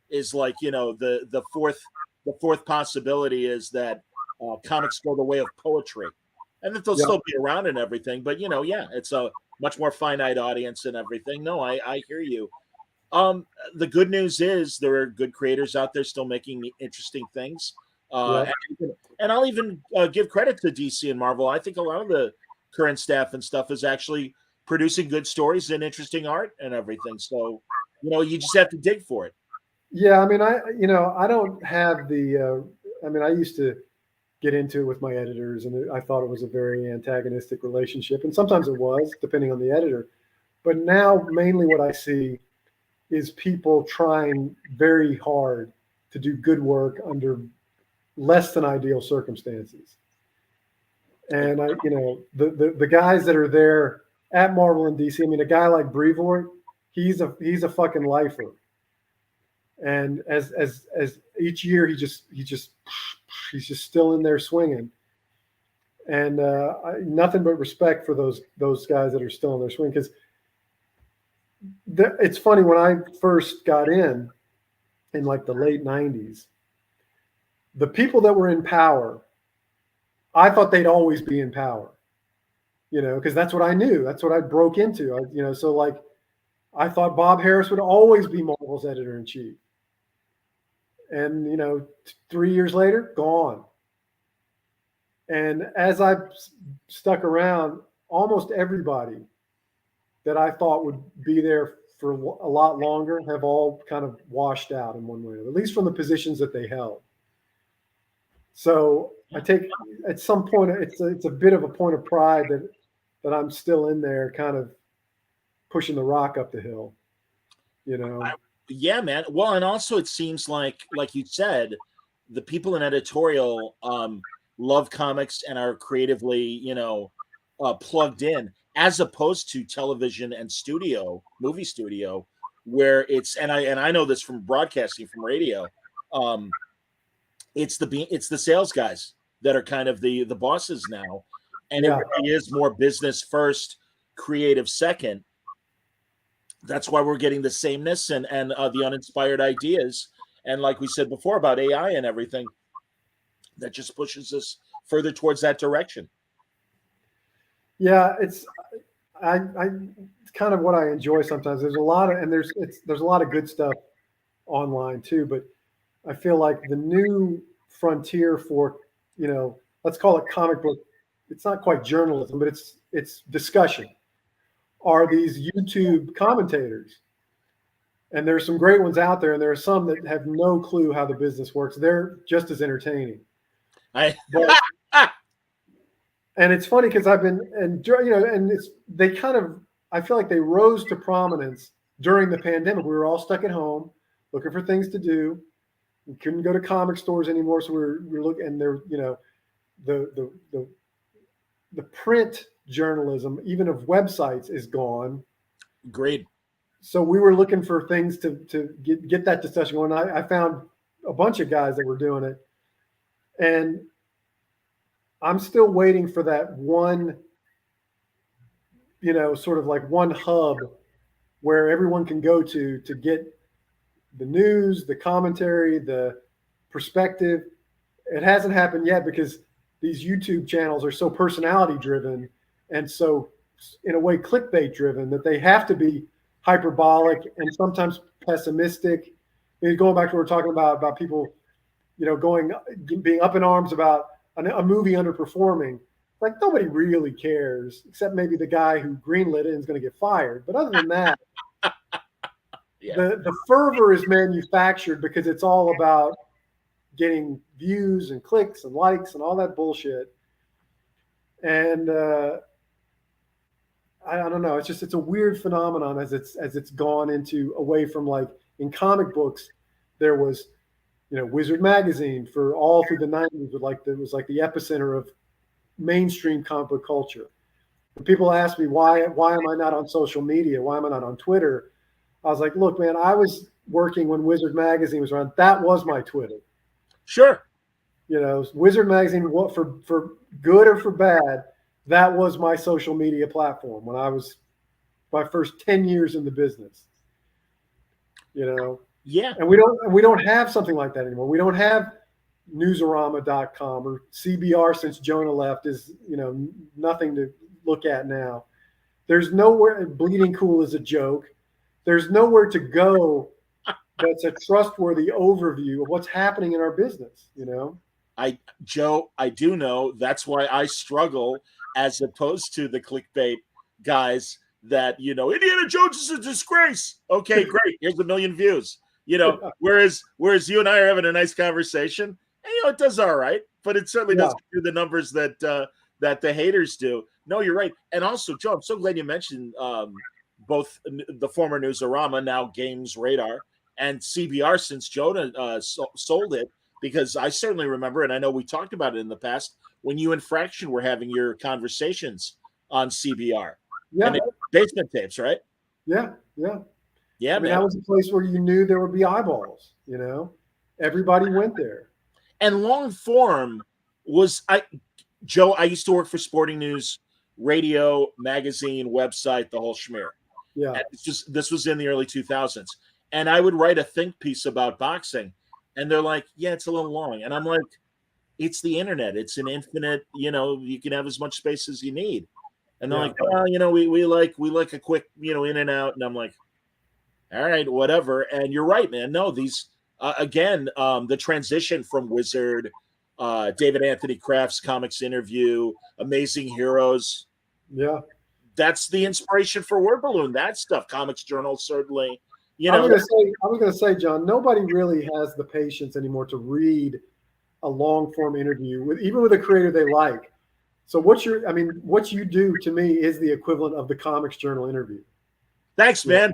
Speaker 2: is like, the fourth possibility is that comics go the way of poetry, and that they'll still be around and everything. But it's a much more finite audience and everything. No, I hear you. The good news is there are good creators out there still making interesting things. And I'll even give credit to DC and Marvel. I think a lot of the current staff and stuff is actually producing good stories and interesting art and everything. So, you just have to dig for it.
Speaker 3: Yeah, I mean, I don't have the. I mean, I used to get into it with my editors, and I thought it was a very antagonistic relationship, and sometimes it was, depending on the editor. But now, mainly what I see is people trying very hard to do good work under less than ideal circumstances. And the guys that are there at Marvel and DC, I mean, a guy like Brevoort, he's a fucking lifer. And as each year he's just still in there swinging. And nothing but respect for those guys that are still in their swing, because it's funny, when I first got in like the late 90s, the people that were in power, I thought they'd always be in power, because that's what I knew. That's what I broke into. So like, I thought Bob Harris would always be Marvel's editor-in-chief. And, 3 years later, gone. And as I've stuck around, almost everybody that I thought would be there for a lot longer have all kind of washed out in one way, at least from the positions that they held. So I take, at some point, it's a bit of a point of pride that I'm still in there, kind of pushing the rock up the hill,
Speaker 2: Yeah, man. Well, and also it seems like you said, the people in editorial love comics and are creatively, plugged in, as opposed to television and movie studio, where it's, and I know this from broadcasting, from radio, it's the sales guys that are kind of the bosses now, and it really is more business first, creative second. That's why we're getting the sameness and the uninspired ideas, and like we said before about AI and everything, that just pushes us further towards that direction.
Speaker 3: Yeah, it's kind of what I enjoy sometimes. There's a lot of, and there's a lot of good stuff online too, but I feel like the new frontier for, let's call it comic book, it's not quite journalism, but it's discussion, are these YouTube commentators. And there's some great ones out there, and there are some that have no clue how the business works. They're just as entertaining. And it's funny because I've been, and they kind of, I feel like they rose to prominence during the pandemic. We were all stuck at home looking for things to do. We couldn't go to comic stores anymore, so we're looking, and there, the print journalism, even of websites, is gone.
Speaker 2: Great.
Speaker 3: So we were looking for things to get that discussion going. I found a bunch of guys that were doing it, and I'm still waiting for that one, sort of like one hub where everyone can go to get the news, the commentary, the perspective. It hasn't happened yet because these YouTube channels are so personality driven and so, in a way, clickbait driven, that they have to be hyperbolic and sometimes pessimistic. Going back to what we're talking about people, being up in arms about a movie underperforming. Like, nobody really cares, except maybe the guy who greenlit it and is going to get fired. But other than that, the fervor is manufactured because it's all about getting views and clicks and likes and all that bullshit. And I don't know. It's a weird phenomenon as it's gone into, away from, like, in comic books, there was, Wizard Magazine for all through the 90s, it was like the epicenter of mainstream comic book culture. When people ask me why am I not on social media? Why am I not on Twitter? I was like, look, man, I was working when Wizard Magazine was around. That was my Twitter.
Speaker 2: Sure.
Speaker 3: Wizard Magazine, what for good or for bad, that was my social media platform when I was my first 10 years in the business.
Speaker 2: Yeah.
Speaker 3: And we don't have something like that anymore. We don't have newsarama.com or CBR, since Jonah left, is, nothing to look at now. There's nowhere. Bleeding Cool is a joke. There's nowhere to go that's a trustworthy overview of what's happening in our business,
Speaker 2: Joe, I do know. That's why I struggle, as opposed to the clickbait guys that, Indiana Jones is a disgrace. Okay, great. Here's 1 million views. Whereas you and I are having a nice conversation, it does all right, but it certainly
Speaker 3: Yeah.
Speaker 2: doesn't do the numbers that that the haters do. No, you're right. And also, Joe, I'm so glad you mentioned both the former Newsarama, now Games Radar, and CBR since Jonah sold it, because I certainly remember, and I know we talked about it in the past, when you and Fraction were having your conversations on CBR.
Speaker 3: Yeah.
Speaker 2: And basement tapes, right?
Speaker 3: Yeah.
Speaker 2: Yeah,
Speaker 3: I mean,
Speaker 2: man.
Speaker 3: that was a place where you knew there would be eyeballs. Everybody went there.
Speaker 2: And long form was Joe. I used to work for Sporting News, radio, magazine, website, the whole schmear.
Speaker 3: Yeah.
Speaker 2: And this was in the early 2000s, and I would write a think piece about boxing, and they're like, "Yeah, it's a little long," and I'm like, "It's the internet. It's an infinite. You can have as much space as you need." And they're like, "Well, we like a quick, in and out," and I'm like, "All right, whatever." And you're right, man. No, these again, the transition from Wizard, David Anthony Kraft's comics interview, Amazing Heroes.
Speaker 3: Yeah.
Speaker 2: That's the inspiration for Word Balloon. That stuff, Comics Journal, certainly.
Speaker 3: I was going to say, John, nobody really has the patience anymore to read a long form interview even with a creator they like. So what you do to me is the equivalent of the Comics Journal interview.
Speaker 2: Thanks, man.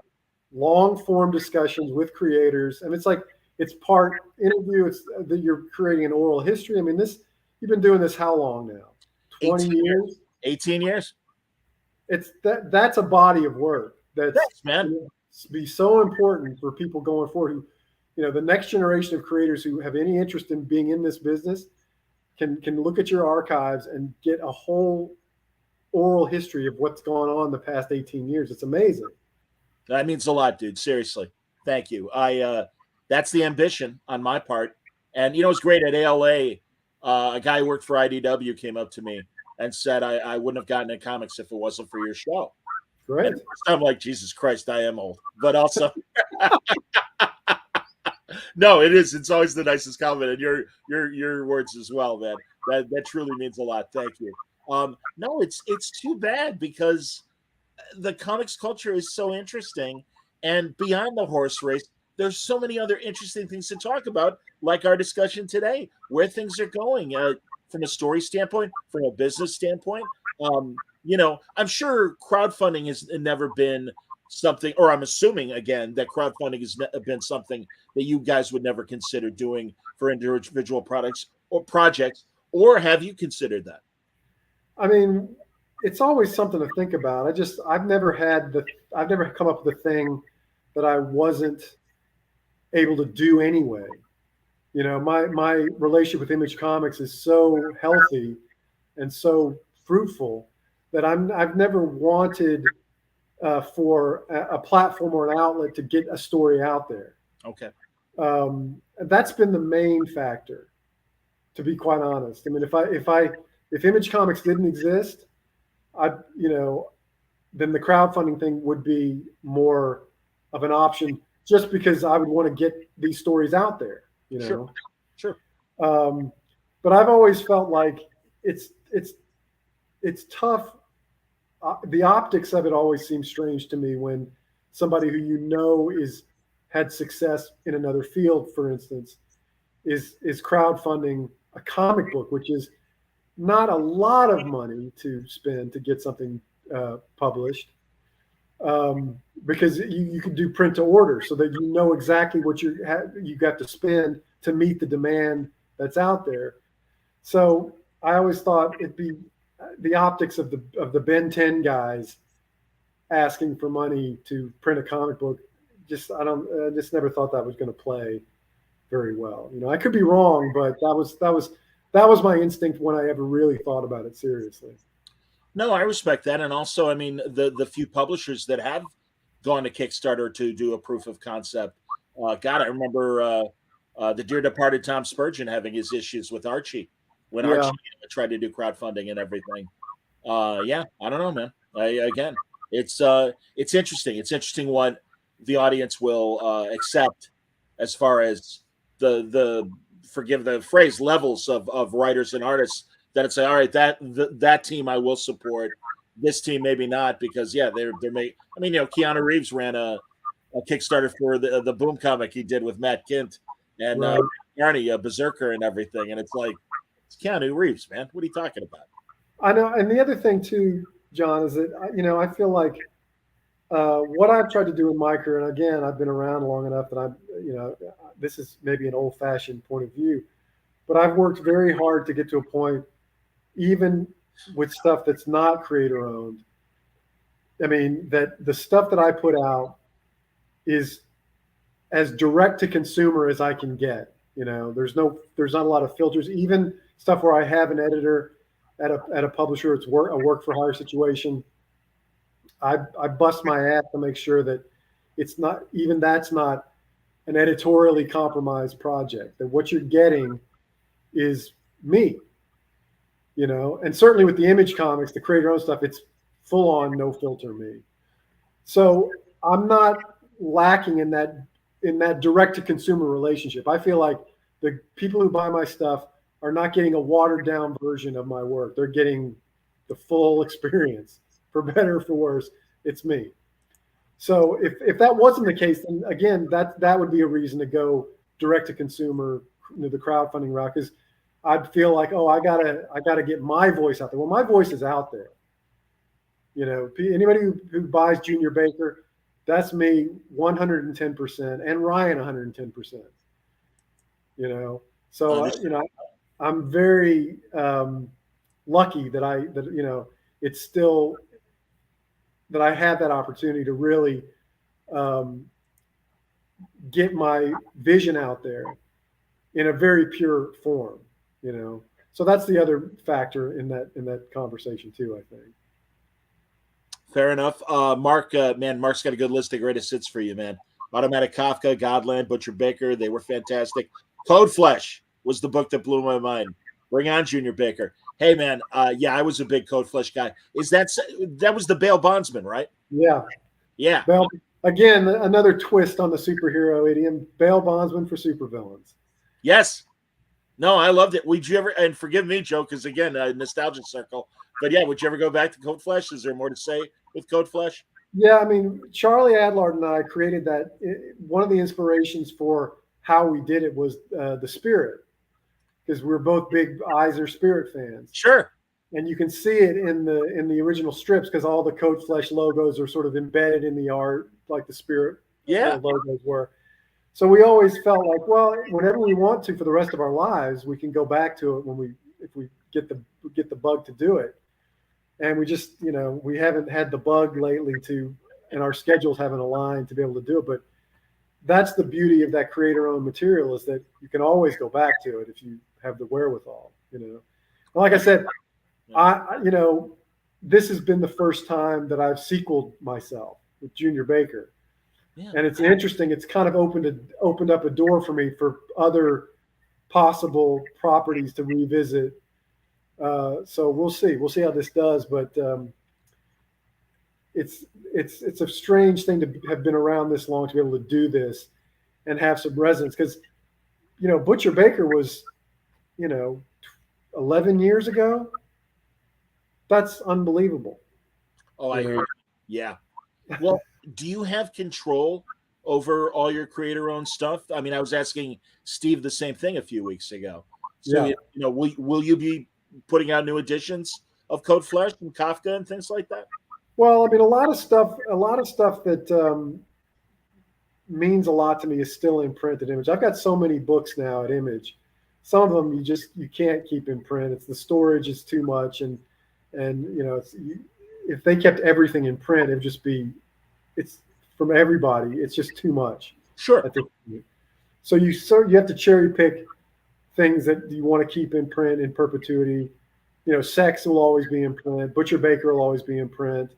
Speaker 3: Long form discussions with creators, and it's part interview. It's that you're creating an oral history. I mean, you've been doing this how long now? 20 years?
Speaker 2: 18 years.
Speaker 3: That's a body of work that's
Speaker 2: Thanks, man.
Speaker 3: Be so important for people going forward. The next generation of creators who have any interest in being in this business can look at your archives and get a whole oral history of what's gone on the past 18 years. It's amazing.
Speaker 2: That means a lot, dude. Seriously. Thank you. That's the ambition on my part. And it's great at ALA. A guy who worked for IDW came up to me and said I wouldn't have gotten into comics if it wasn't for your show.
Speaker 3: Great.
Speaker 2: And I'm like, Jesus Christ, I am old. But also no, it is. It's always the nicest comment, and your words as well, man. That truly means a lot. Thank you. No, it's too bad, because the comics culture is so interesting, and beyond the horse race, there's so many other interesting things to talk about, like our discussion today, where things are going from a story standpoint, from a business standpoint. I'm sure crowdfunding has never been something, or I'm assuming again that crowdfunding has been something that you guys would never consider doing for individual products or projects, or have you considered that?
Speaker 3: I mean, it's always something to think about. I've never come up with a thing that I wasn't able to do anyway. My relationship with Image Comics is so healthy and so fruitful that I've never wanted for a platform or an outlet to get a story out there.
Speaker 2: Okay.
Speaker 3: That's been the main factor, to be quite honest. I mean, if Image Comics didn't exist, then the crowdfunding thing would be more of an option, just because I would want to get these stories out there.
Speaker 2: Sure.
Speaker 3: But I've always felt like it's tough. The optics of it always seems strange to me when somebody who had success in another field, for instance, is crowdfunding a comic book, which is not a lot of money to spend to get something published, because you can do print to order, so that you know exactly what you got to spend to meet the demand that's out there. So I always thought it'd be the optics of the Ben 10 guys asking for money to print a comic book. I just never thought that was going to play very well. I could be wrong, but that was my instinct when I ever really thought about it seriously.
Speaker 2: No, I respect that. And also, I mean, the few publishers that have gone to Kickstarter to do a proof of concept, God, I remember the dear departed Tom Spurgeon having his issues with Archie when Archie tried to do crowdfunding and everything. I don't know, man. Again, it's interesting. It's interesting what the audience will accept as far as the forgive the phrase, levels of writers and artists, that it's like, all right, that team I will support, this team maybe not, because they're Keanu Reeves ran a Kickstarter for the Boom comic he did with Matt Kint, and
Speaker 3: right.
Speaker 2: Arnie, Berserker, and everything, and it's like it's Keanu Reeves, man. What are you talking about?
Speaker 3: I know. And the other thing too, John, is that I feel like what I've tried to do in my career, and again, I've been around long enough that this is maybe an old-fashioned point of view, but I've worked very hard to get to a point, even with stuff that's not creator-owned. I mean, that the stuff that I put out is as direct to consumer as I can get. There's not a lot of filters. Even stuff where I have an editor at a publisher, it's a work for hire situation. I bust my ass to make sure that that's not an editorially compromised project. That what you're getting is me. And certainly with the Image Comics, the creator-owned stuff, it's full on no filter me. So I'm not lacking in that direct to consumer relationship. I feel like the people who buy my stuff are not getting a watered down version of my work. They're getting the full experience, for better or for worse. It's me. So if that wasn't the case, then again, that would be a reason to go direct to consumer, the crowdfunding route, because I'd feel like, oh, I gotta get my voice out there. Well, my voice is out there. Anybody who buys Junior Baker, that's me 110%, and Ryan 110%. So I'm very lucky that it's still that I have that opportunity to really get my vision out there in a very pure form. So that's the other factor in that conversation too, I think.
Speaker 2: Fair enough. Mark, man, Mark's got a good list of greatest hits for you, man. Automatic Kafka, Godland, Butcher Baker, they were fantastic. Code Flesh was the book that blew my mind. Bring on Junior Baker. Hey, man, I was a big Code Flesh guy. That was the Bail Bondsman, right?
Speaker 3: Yeah.
Speaker 2: Yeah.
Speaker 3: Well, again, another twist on the superhero idiom, Bail Bondsman for supervillains.
Speaker 2: Yes. No, I loved it. Would you ever, and forgive me, Joe, because again, nostalgia circle, but yeah, would you ever go back to Code Flesh? Is there more to say with Code Flesh?
Speaker 3: Yeah, I mean, Charlie Adlard and I created that. One of the inspirations for how we did it was the Spirit, because we're both big Eisner Spirit fans.
Speaker 2: Sure.
Speaker 3: And you can see it in the original strips because all the Code Flesh logos are sort of embedded in the art, like the Spirit logos were. So we always felt like, well, whenever we want to for the rest of our lives, we can go back to it if we get the bug to do it. And we just, we haven't had the bug lately and our schedules haven't aligned to be able to do it. But that's the beauty of that creator-owned material, is that you can always go back to it if you have the wherewithal. Like I said, this has been the first time that I've sequeled myself with Junior Baker. Yeah. And it's interesting. It's kind of opened up a door for me for other possible properties to revisit. So we'll see. We'll see how this does. But it's a strange thing to have been around this long to be able to do this and have some resonance. Because Butcher Baker was 11 years ago. That's unbelievable.
Speaker 2: Oh, I hear you. Yeah. Well, do you have control over all your creator-owned stuff? I mean, I was asking Steve the same thing a few weeks ago. So, will you be putting out new editions of Code Flesh and Kafka and things like that?
Speaker 3: Well, I mean, a lot of stuff that means a lot to me is still in print at Image. I've got so many books now at Image. Some of them you can't keep in print. It's the storage is too much, and if they kept everything in print, it'd just be. It's from everybody. It's just too much.
Speaker 2: Sure.
Speaker 3: So you have to cherry pick things that you want to keep in print in perpetuity. Sex will always be in print. Butcher Baker will always be in print.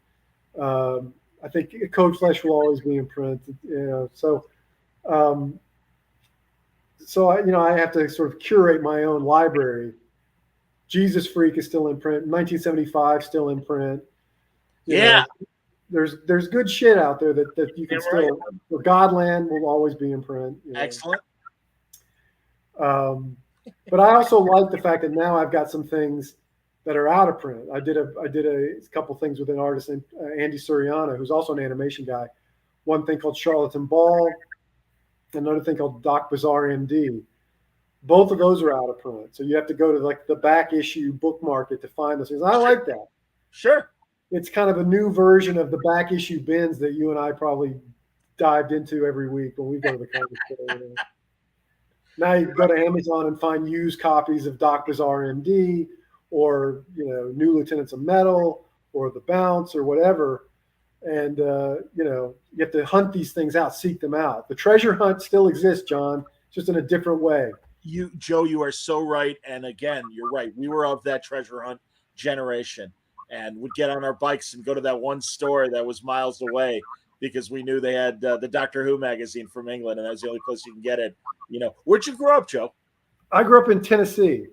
Speaker 3: I think Code Flesh will always be in print. So I have to sort of curate my own library. Jesus Freak is still in print. 1975 still in print.
Speaker 2: Yeah.
Speaker 3: There's good shit out there that you can still. Godland will always be in print.
Speaker 2: Excellent.
Speaker 3: But I also like the fact that now I've got some things that are out of print. I did a couple things with an artist named Andy Suriano, who's also an animation guy. One thing called Charlatan Ball, another thing called Doc Bazaar MD. Both of those are out of print, so you have to go to like the back issue book market to find those things. I like that.
Speaker 2: Sure.
Speaker 3: It's kind of a new version of the back issue bins that you and I probably dived into every week when we go to the comic store. Now you go to Amazon and find used copies of Doc Bazaar MD, or New Lieutenants of Metal, or The Bounce, or whatever. And you have to hunt these things out, seek them out. The treasure hunt still exists, John, just in a different way.
Speaker 2: Joe, you are so right. And again, you're right. We were of that treasure hunt generation, and would get on our bikes and go to that one store that was miles away because we knew they had the Doctor Who magazine from England, and that was the only place you can get it. Where'd you grow up, Joe?
Speaker 3: I grew up in Tennessee.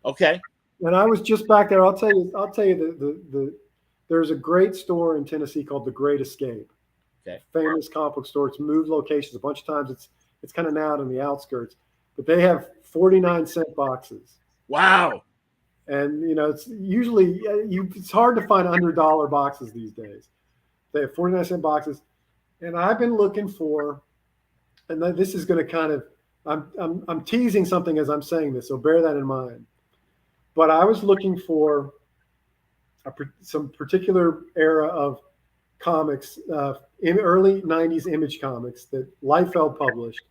Speaker 2: Okay.
Speaker 3: And I was just back there. I'll tell you there's a great store in Tennessee called The Great Escape.
Speaker 2: Okay.
Speaker 3: Famous comic book store. It's moved locations a bunch of times. It's kind of now out on the outskirts, but they have 49-cent boxes.
Speaker 2: Wow.
Speaker 3: And it's usually it's hard to find $100 boxes these days. They have 49-cent boxes, and I've been looking for, and this is going to kind of, I'm teasing something as I'm saying this, so bear that in mind. But I was looking for some particular era of comics, in early 90s Image Comics that Liefeld published,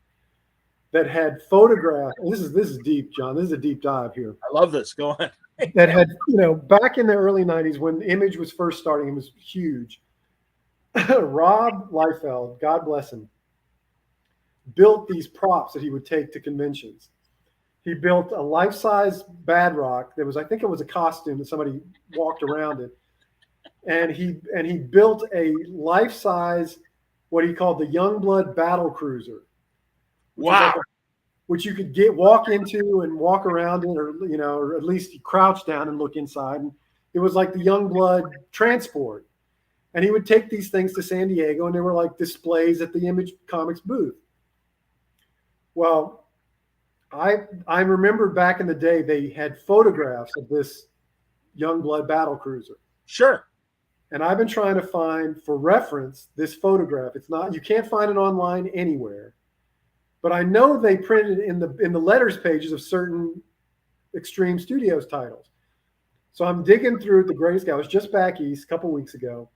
Speaker 3: that had photographs. This is deep, John. This is a deep dive here.
Speaker 2: I love this. Go on.
Speaker 3: That had, back in the early 90s when Image was first starting, it was huge. Rob Liefeld, God bless him, built these props that he would take to conventions. He built a life-size Bad Rock that was, I think it was a costume that somebody walked around it. And he built a life-size, what he called the Youngblood Battle Cruiser.
Speaker 2: Wow.
Speaker 3: Which you could walk into and walk around in, or at least crouch down and look inside. And it was like the Youngblood transport. And he would take these things to San Diego, and they were like displays at the Image Comics booth. Well, I remember back in the day they had photographs of this Youngblood battle cruiser.
Speaker 2: Sure.
Speaker 3: And I've been trying to find, for reference, this photograph. You can't find it online anywhere. But I know they printed it in the letters pages of certain Extreme Studios titles. So I'm digging through the greatest guy. I was just back east a couple weeks ago.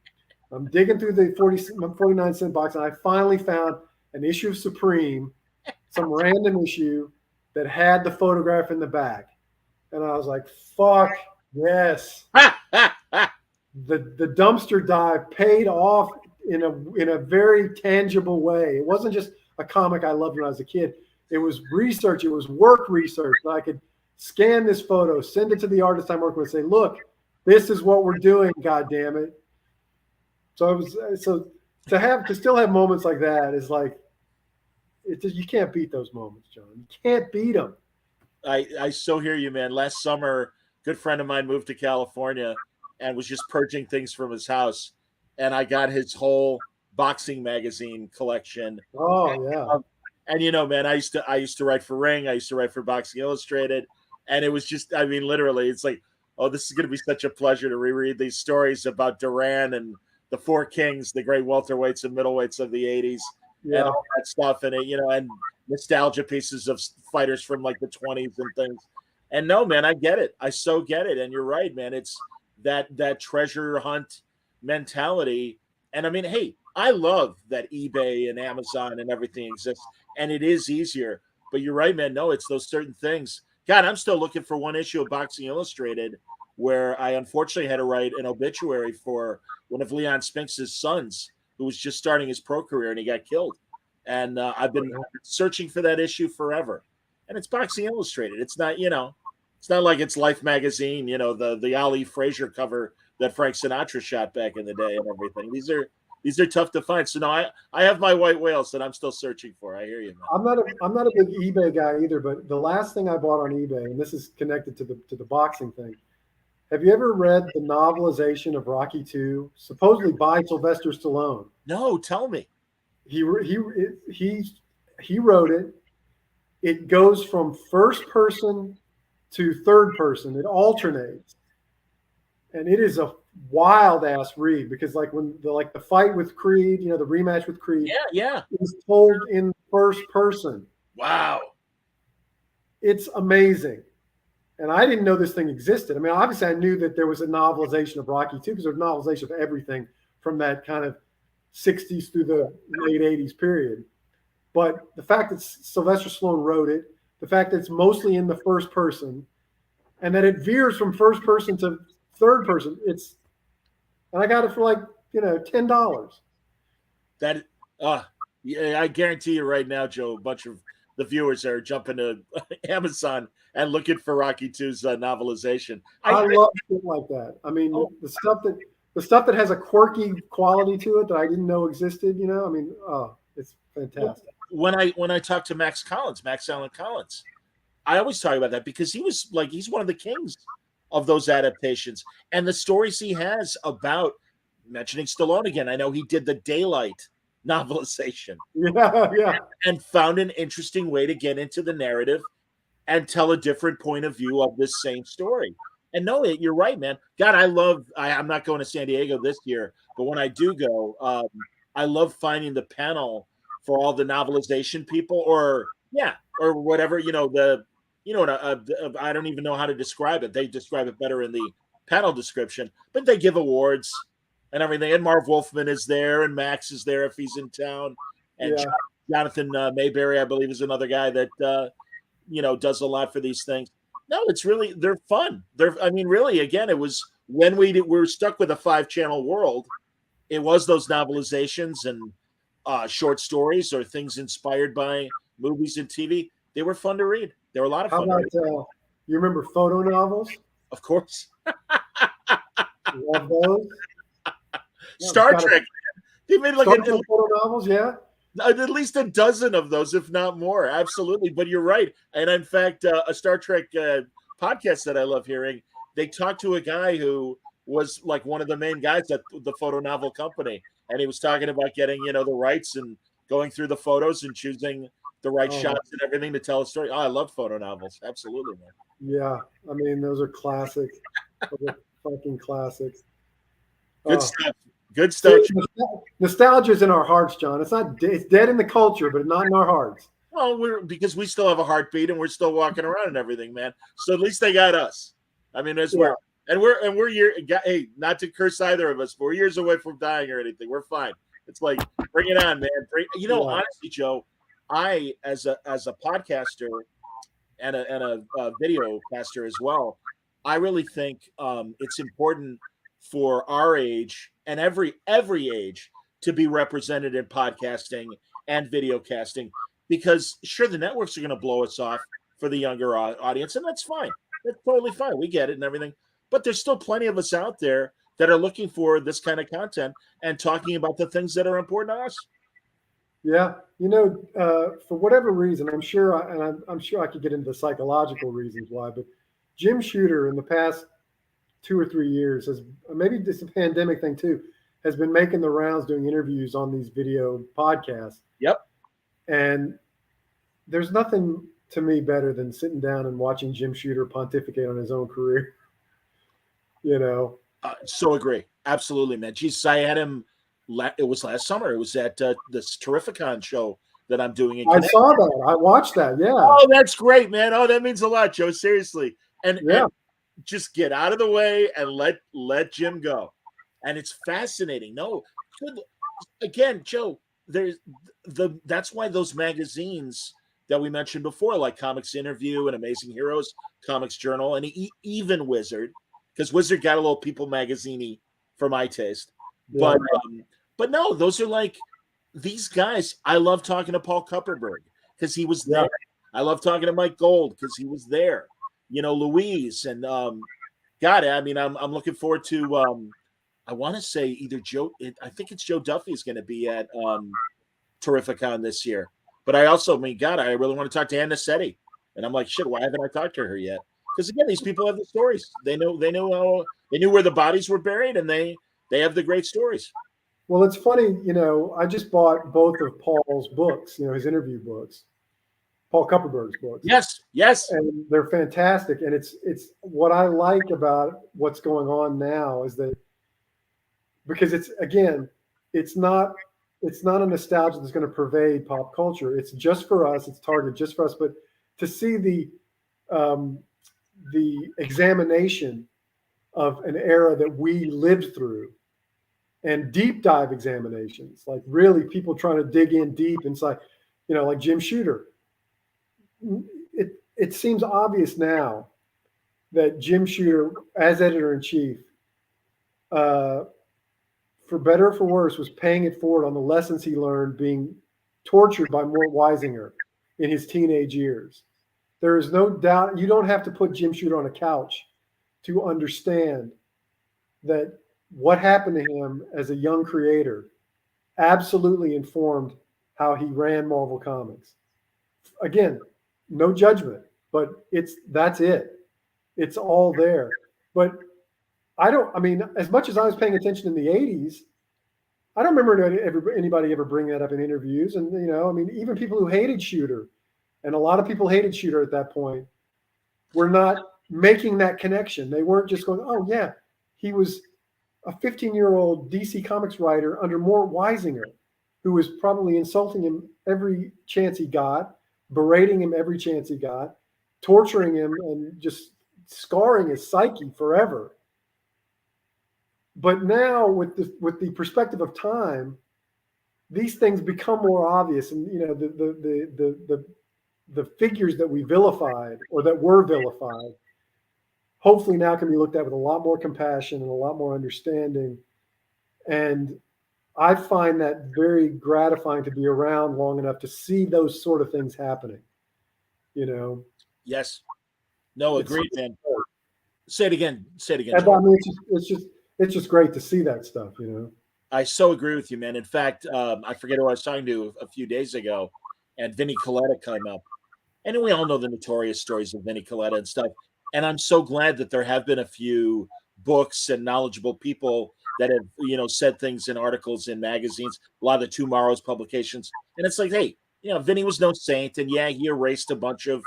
Speaker 3: I'm digging through the 49-cent box, and I finally found an issue of Supreme, some random issue that had the photograph in the back. And I was like, fuck yes. The dumpster dive paid off in a very tangible way. It wasn't just a comic I loved when I was a kid. It was research. It was work research. I could scan this photo, send it to the artist I'm working with, say, look, this is what we're doing, God damn it. So to still have moments like that is like, you can't beat those moments, John. You can't beat them.
Speaker 2: I so hear you, man. Last summer, a good friend of mine moved to California and was just purging things from his house, and I got his whole boxing magazine collection.
Speaker 3: Oh yeah.
Speaker 2: And man, I used to write for Ring. I used to write for Boxing Illustrated, and it was just, I mean, literally, it's like, oh, this is going to be such a pleasure to reread these stories about Duran and the Four Kings, the great welterweights and middleweights of the 80s.
Speaker 3: Yeah.
Speaker 2: And all that stuff, and and nostalgia pieces of fighters from like the 20s and things. And no, man, I get it. I so get it. And you're right, man. It's that treasure hunt mentality. And I mean, hey, I love that eBay and Amazon and everything exists, and it is easier. But you're right, man. No, it's those certain things. God, I'm still looking for one issue of Boxing Illustrated where I unfortunately had to write an obituary for one of Leon Spinks' sons, who was just starting his pro career, and he got killed. And I've been searching for that issue forever. And it's Boxing Illustrated. It's not, it's not like it's Life magazine, the Ali Frazier cover that Frank Sinatra shot back in the day and everything. These are tough to find. So no, I have my white whales that I'm still searching for. I hear you, man.
Speaker 3: I'm not a big eBay guy either, but the last thing I bought on eBay, and this is connected to the boxing thing. Have you ever read the novelization of Rocky II, supposedly by Sylvester Stallone?
Speaker 2: No, tell me.
Speaker 3: He wrote it. It goes from first person to third person. It alternates, and it is a wild ass read because like when the fight with Creed, the rematch with Creed,
Speaker 2: yeah,
Speaker 3: is told in first person.
Speaker 2: Wow.
Speaker 3: it's amazing. And I didn't know this thing existed. I mean, obviously I knew that there was a novelization of Rocky II because there's a novelization of everything from that kind of 60s through the late 80s period. But the fact that Sylvester Stallone wrote it, the fact that it's mostly in the first person, and that it veers from first person to third person, and I got it for like, $10.
Speaker 2: That yeah, I guarantee you right now, Joe, a bunch of the viewers are jumping to Amazon and looking for Rocky II's novelization.
Speaker 3: I love shit like that. I mean, the stuff that has a quirky quality to it that I didn't know existed. I mean, it's fantastic.
Speaker 2: When I talk to Max Allen Collins, I always talk about that because he's one of the kings of those adaptations and the stories he has about, mentioning Stallone again. I know he did the Daylight novelization.
Speaker 3: Yeah. And
Speaker 2: found an interesting way to get into the narrative and tell a different point of view of this same story. And no, you're right, man. God, I'm not going to San Diego this year, but when I do go, I love finding the panel for all the novelization people or whatever, I don't even know how to describe it. They describe it better in the panel description, but they give awards and everything. And Marv Wolfman is there, and Max is there if he's in town. And Jonathan Mayberry, I believe, is another guy that does a lot for these things. No, it's really, they're fun. Really, again, it was when we were stuck with a 5-channel world. It was those novelizations and short stories or things inspired by movies and TV. They were fun to read. They were a lot of fun.
Speaker 3: How about you remember photo novels?
Speaker 2: Of course.
Speaker 3: Love those.
Speaker 2: Star Trek. They made like
Speaker 3: photo novels, yeah.
Speaker 2: At least a dozen of those, if not more. Absolutely. But you're right. And in fact, a Star Trek podcast that I love hearing, they talked to a guy who was like one of the main guys at the photo novel company. And he was talking about getting, the rights and going through the photos and choosing the right shots and everything to tell a story. Oh, I love photo novels. Absolutely, man.
Speaker 3: Yeah. I mean, those are classics. Those are fucking classics.
Speaker 2: Good stuff. Good stuff.
Speaker 3: Nostalgia is in our hearts, John. It's dead in the culture, but not in our hearts.
Speaker 2: Well, because we still have a heartbeat and we're still walking around and everything, man. So at least they got us. I mean, hey, not to curse either of us, but we're years away from dying or anything. We're fine. It's like, bring it on, man. Honestly, Joe, I as a podcaster and a video caster as well, I really think it's important for our age and every age to be represented in podcasting and video casting, because sure, the networks are going to blow us off for the younger audience, and that's fine. That's totally fine. We get it and everything, but there's still plenty of us out there that are looking for this kind of content and talking about the things that are important to us.
Speaker 3: Yeah. For whatever reason, I'm sure I could get into the psychological reasons why, but Jim Shooter in the past 2 or 3 years has, maybe it's a pandemic thing too, has been making the rounds doing interviews on these video podcasts.
Speaker 2: Yep.
Speaker 3: And there's nothing to me better than sitting down and watching Jim Shooter pontificate on his own career.
Speaker 2: So agree. Absolutely, man. Jesus, I had him. It was last summer. It was at this Terrificon show that I'm doing.
Speaker 3: I saw that. I watched that. Yeah.
Speaker 2: Oh, that's great, man. Oh, that means a lot, Joe. Seriously. And just get out of the way and let Jim go. And it's fascinating. No, again, Joe, that's why those magazines that we mentioned before, like Comics Interview and Amazing Heroes, Comics Journal, and even Wizard, because Wizard got a little People magazine-y for my taste. Yeah. But no, those are like these guys. I love talking to Paul Kupperberg because he was there. I love talking to Mike Gold because he was there. Louise and God, I mean, I'm looking forward to. I want to say either Joe. I think it's Joe Duffy is going to be at Terrificon this year. But I also, God, I really want to talk to Ann Nessetti, and I'm like, shit, why haven't I talked to her yet? Because again, these people have the stories. They knew where the bodies were buried, and they have the great stories.
Speaker 3: Well, it's funny, I just bought both of Paul's books, his interview books, Paul Kupperberg's books.
Speaker 2: Yes.
Speaker 3: And they're fantastic. And it's what I like about what's going on now is that, because it's not a nostalgia that's going to pervade pop culture. It's just for us. It's targeted just for us. But to see the examination of an era that we lived through, and deep dive examinations, like really people trying to dig in deep inside, like Jim Shooter. It seems obvious now that Jim Shooter, as editor-in-chief, for better or for worse, was paying it forward on the lessons he learned being tortured by Mort Weisinger in his teenage years. There is no doubt. You don't have to put Jim Shooter on a couch to understand that what happened to him as a young creator absolutely informed how he ran Marvel Comics. Again, no judgment, but that's it. It's all there. But as much as I was paying attention in the 80s, I don't remember anybody ever bring that up in interviews. And, even people who hated Shooter, and a lot of people hated Shooter at that point, were not making that connection. They weren't just going, oh, yeah, he was a 15-year-old DC Comics writer under Mort Weisinger, who was probably insulting him every chance he got, berating him every chance he got, torturing him, and just scarring his psyche forever. But now, with the perspective of time, these things become more obvious, and the figures that we vilified or that were vilified, hopefully now can be looked at with a lot more compassion and a lot more understanding. And I find that very gratifying to be around long enough to see those sort of things happening.
Speaker 2: Yes. No, agreed, man. Say it again.
Speaker 3: It's just great to see that stuff,
Speaker 2: I so agree with you, man. In fact, I forget who I was talking to a few days ago, and Vinnie Coletta came up. And we all know the notorious stories of Vinnie Coletta and stuff. And I'm so glad that there have been a few books and knowledgeable people that have, said things in articles in magazines, a lot of the Tomorrow's publications. And it's like, hey, Vinnie was no saint. And yeah, he erased a bunch of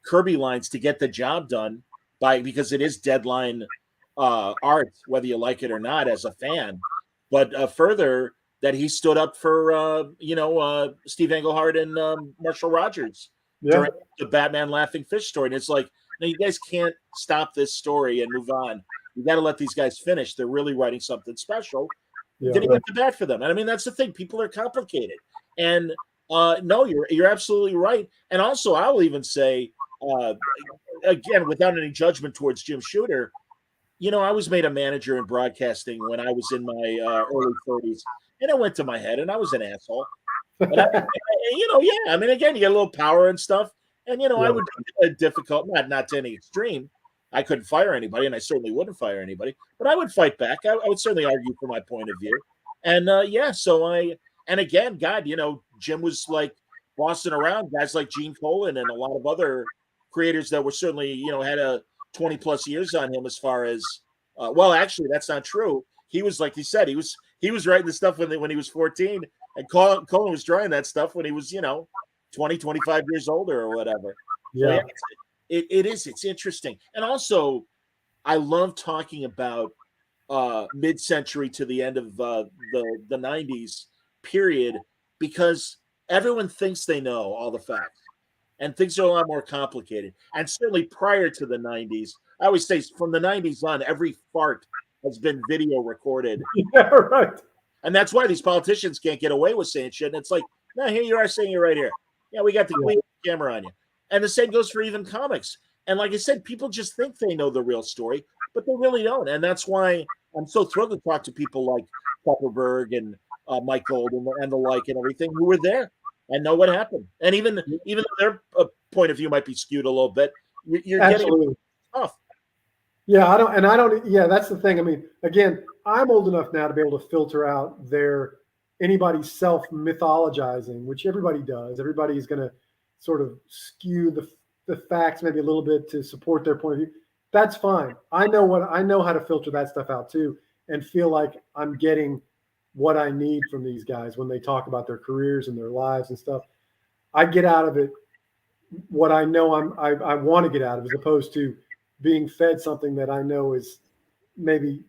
Speaker 2: Kirby lines to get the job done because it is deadline art, whether you like it or not as a fan. But further, that he stood up for, Steve Englehart and Marshall Rogers during the Batman Laughing Fish story. And it's like, no, you guys can't stop this story and move on. You got to let these guys finish. They're really writing something special. Didn't get the bat for them. And I mean, that's the thing. People are complicated. And no, you're absolutely right. And also, I'll even say, again, without any judgment towards Jim Shooter, I was made a manager in broadcasting when I was in my early 30s. And it went to my head, and I was an asshole. But I mean, again, you get a little power and stuff. And, I would be difficult, not to any extreme. I couldn't fire anybody, and I certainly wouldn't fire anybody. But I would fight back. I would certainly argue for my point of view. And, and again, God, Jim was like bossing around guys like Gene Colan and a lot of other creators that were certainly, had a 20-plus years on him as far as, actually, that's not true. He was, like you said, he was writing the stuff when he was 14, and Colan was drawing that stuff when he was, 20, 25 years older or whatever.
Speaker 3: Yeah.
Speaker 2: So it's interesting. And also, I love talking about mid-century to the end of the 90s period, because everyone thinks they know all the facts, and things are a lot more complicated. And certainly prior to the 90s, I always say from the 90s on, every fart has been video recorded.
Speaker 3: Yeah, right.
Speaker 2: And that's why these politicians can't get away with saying shit. And it's like, no, here you are saying it right here. Yeah, we got the camera on you. And the same goes for even comics. And like I said, people just think they know the real story, but they really don't. And that's why I'm so thrilled to talk to people like Kupperberg and Mike Gold and the like and everything who were there and know what happened. And even though their point of view might be skewed a little bit, you're
Speaker 3: Absolutely.
Speaker 2: getting tough.
Speaker 3: Yeah, that's the thing. I mean, again, I'm old enough now to be able to filter out anybody's self-mythologizing, which everybody does. Everybody's going to sort of skew the facts maybe a little bit to support their point of view. That's fine. I know how to filter that stuff out too, and feel like I'm getting what I need from these guys when they talk about their careers and their lives and stuff. I get out of it what I know I want to get out of, as opposed to being fed something that I know is maybe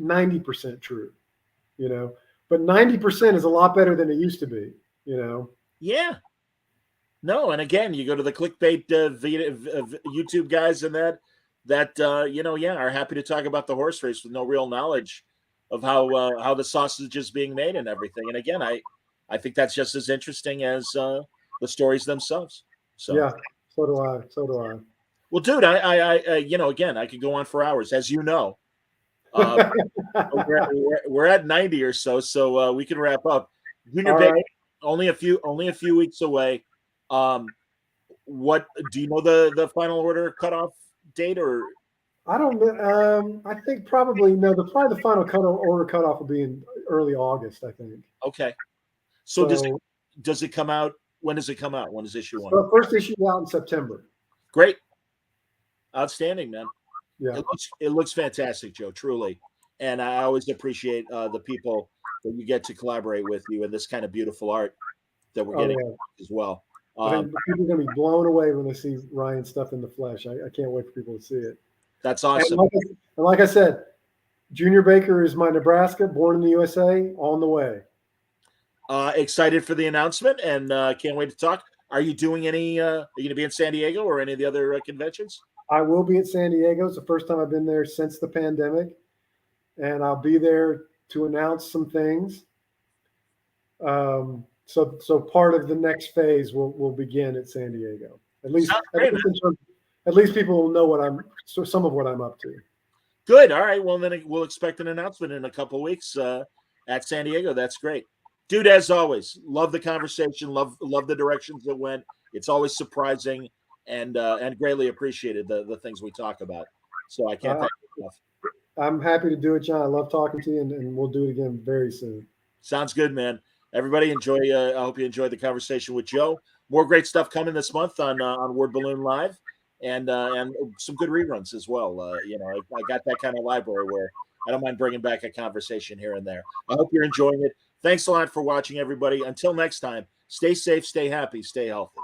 Speaker 3: 90% true, But 90% is a lot better than it used to be,
Speaker 2: Yeah. No, and again, you go to the clickbait YouTube guys and that are happy to talk about the horse race with no real knowledge of how the sausage is being made and everything. And again, I think that's just as interesting as the stories themselves. So
Speaker 3: Yeah, so do I. So do I.
Speaker 2: well, dude, I again, I could go on for hours, as you know. We're at 90 or so we can wrap up. Junior
Speaker 3: All
Speaker 2: Baker,
Speaker 3: right.
Speaker 2: only a few weeks away. What do you know the final order cutoff date or?
Speaker 3: I don't. I think probably no. Probably the final order cutoff will be in early August. I think.
Speaker 2: Okay, so does it come out? When does it come out? When is issue one?
Speaker 3: So first issue out in September.
Speaker 2: Great, outstanding, man.
Speaker 3: Yeah.
Speaker 2: It looks fantastic, Joe. Truly, and I always appreciate the people that you get to collaborate with you and this kind of beautiful art that we're getting as well.
Speaker 3: I think people are going to be blown away when they see Ryan's stuff in the flesh. I can't wait for people to see it.
Speaker 2: That's awesome.
Speaker 3: And like I said, Junior Baker is my Nebraska, born in the USA, on the way.
Speaker 2: Excited for the announcement and can't wait to talk. Are you doing any? Are you going to be in San Diego or any of the other conventions?
Speaker 3: I will be at San Diego. It's the first time I've been there since the pandemic, and I'll be there to announce some things. So part of the next phase will begin at San Diego. At least people will know some of what I'm up to.
Speaker 2: Good. All right. Well, then we'll expect an announcement in a couple of weeks at San Diego. That's great, dude. As always, love the conversation. Love the directions it went. It's always surprising and greatly appreciated the things we talk about. So I can't thank you enough.
Speaker 3: I'm happy to do it, John. I love talking to you, and we'll do it again very soon.
Speaker 2: Sounds good, man. Everybody enjoy. I hope you enjoyed the conversation with Joe. More great stuff coming this month on Word Balloon Live, and some good reruns as well. I got that kind of library where I don't mind bringing back a conversation here and there. I hope you're enjoying it. Thanks a lot for watching, everybody. Until next time, stay safe, stay happy, stay healthy.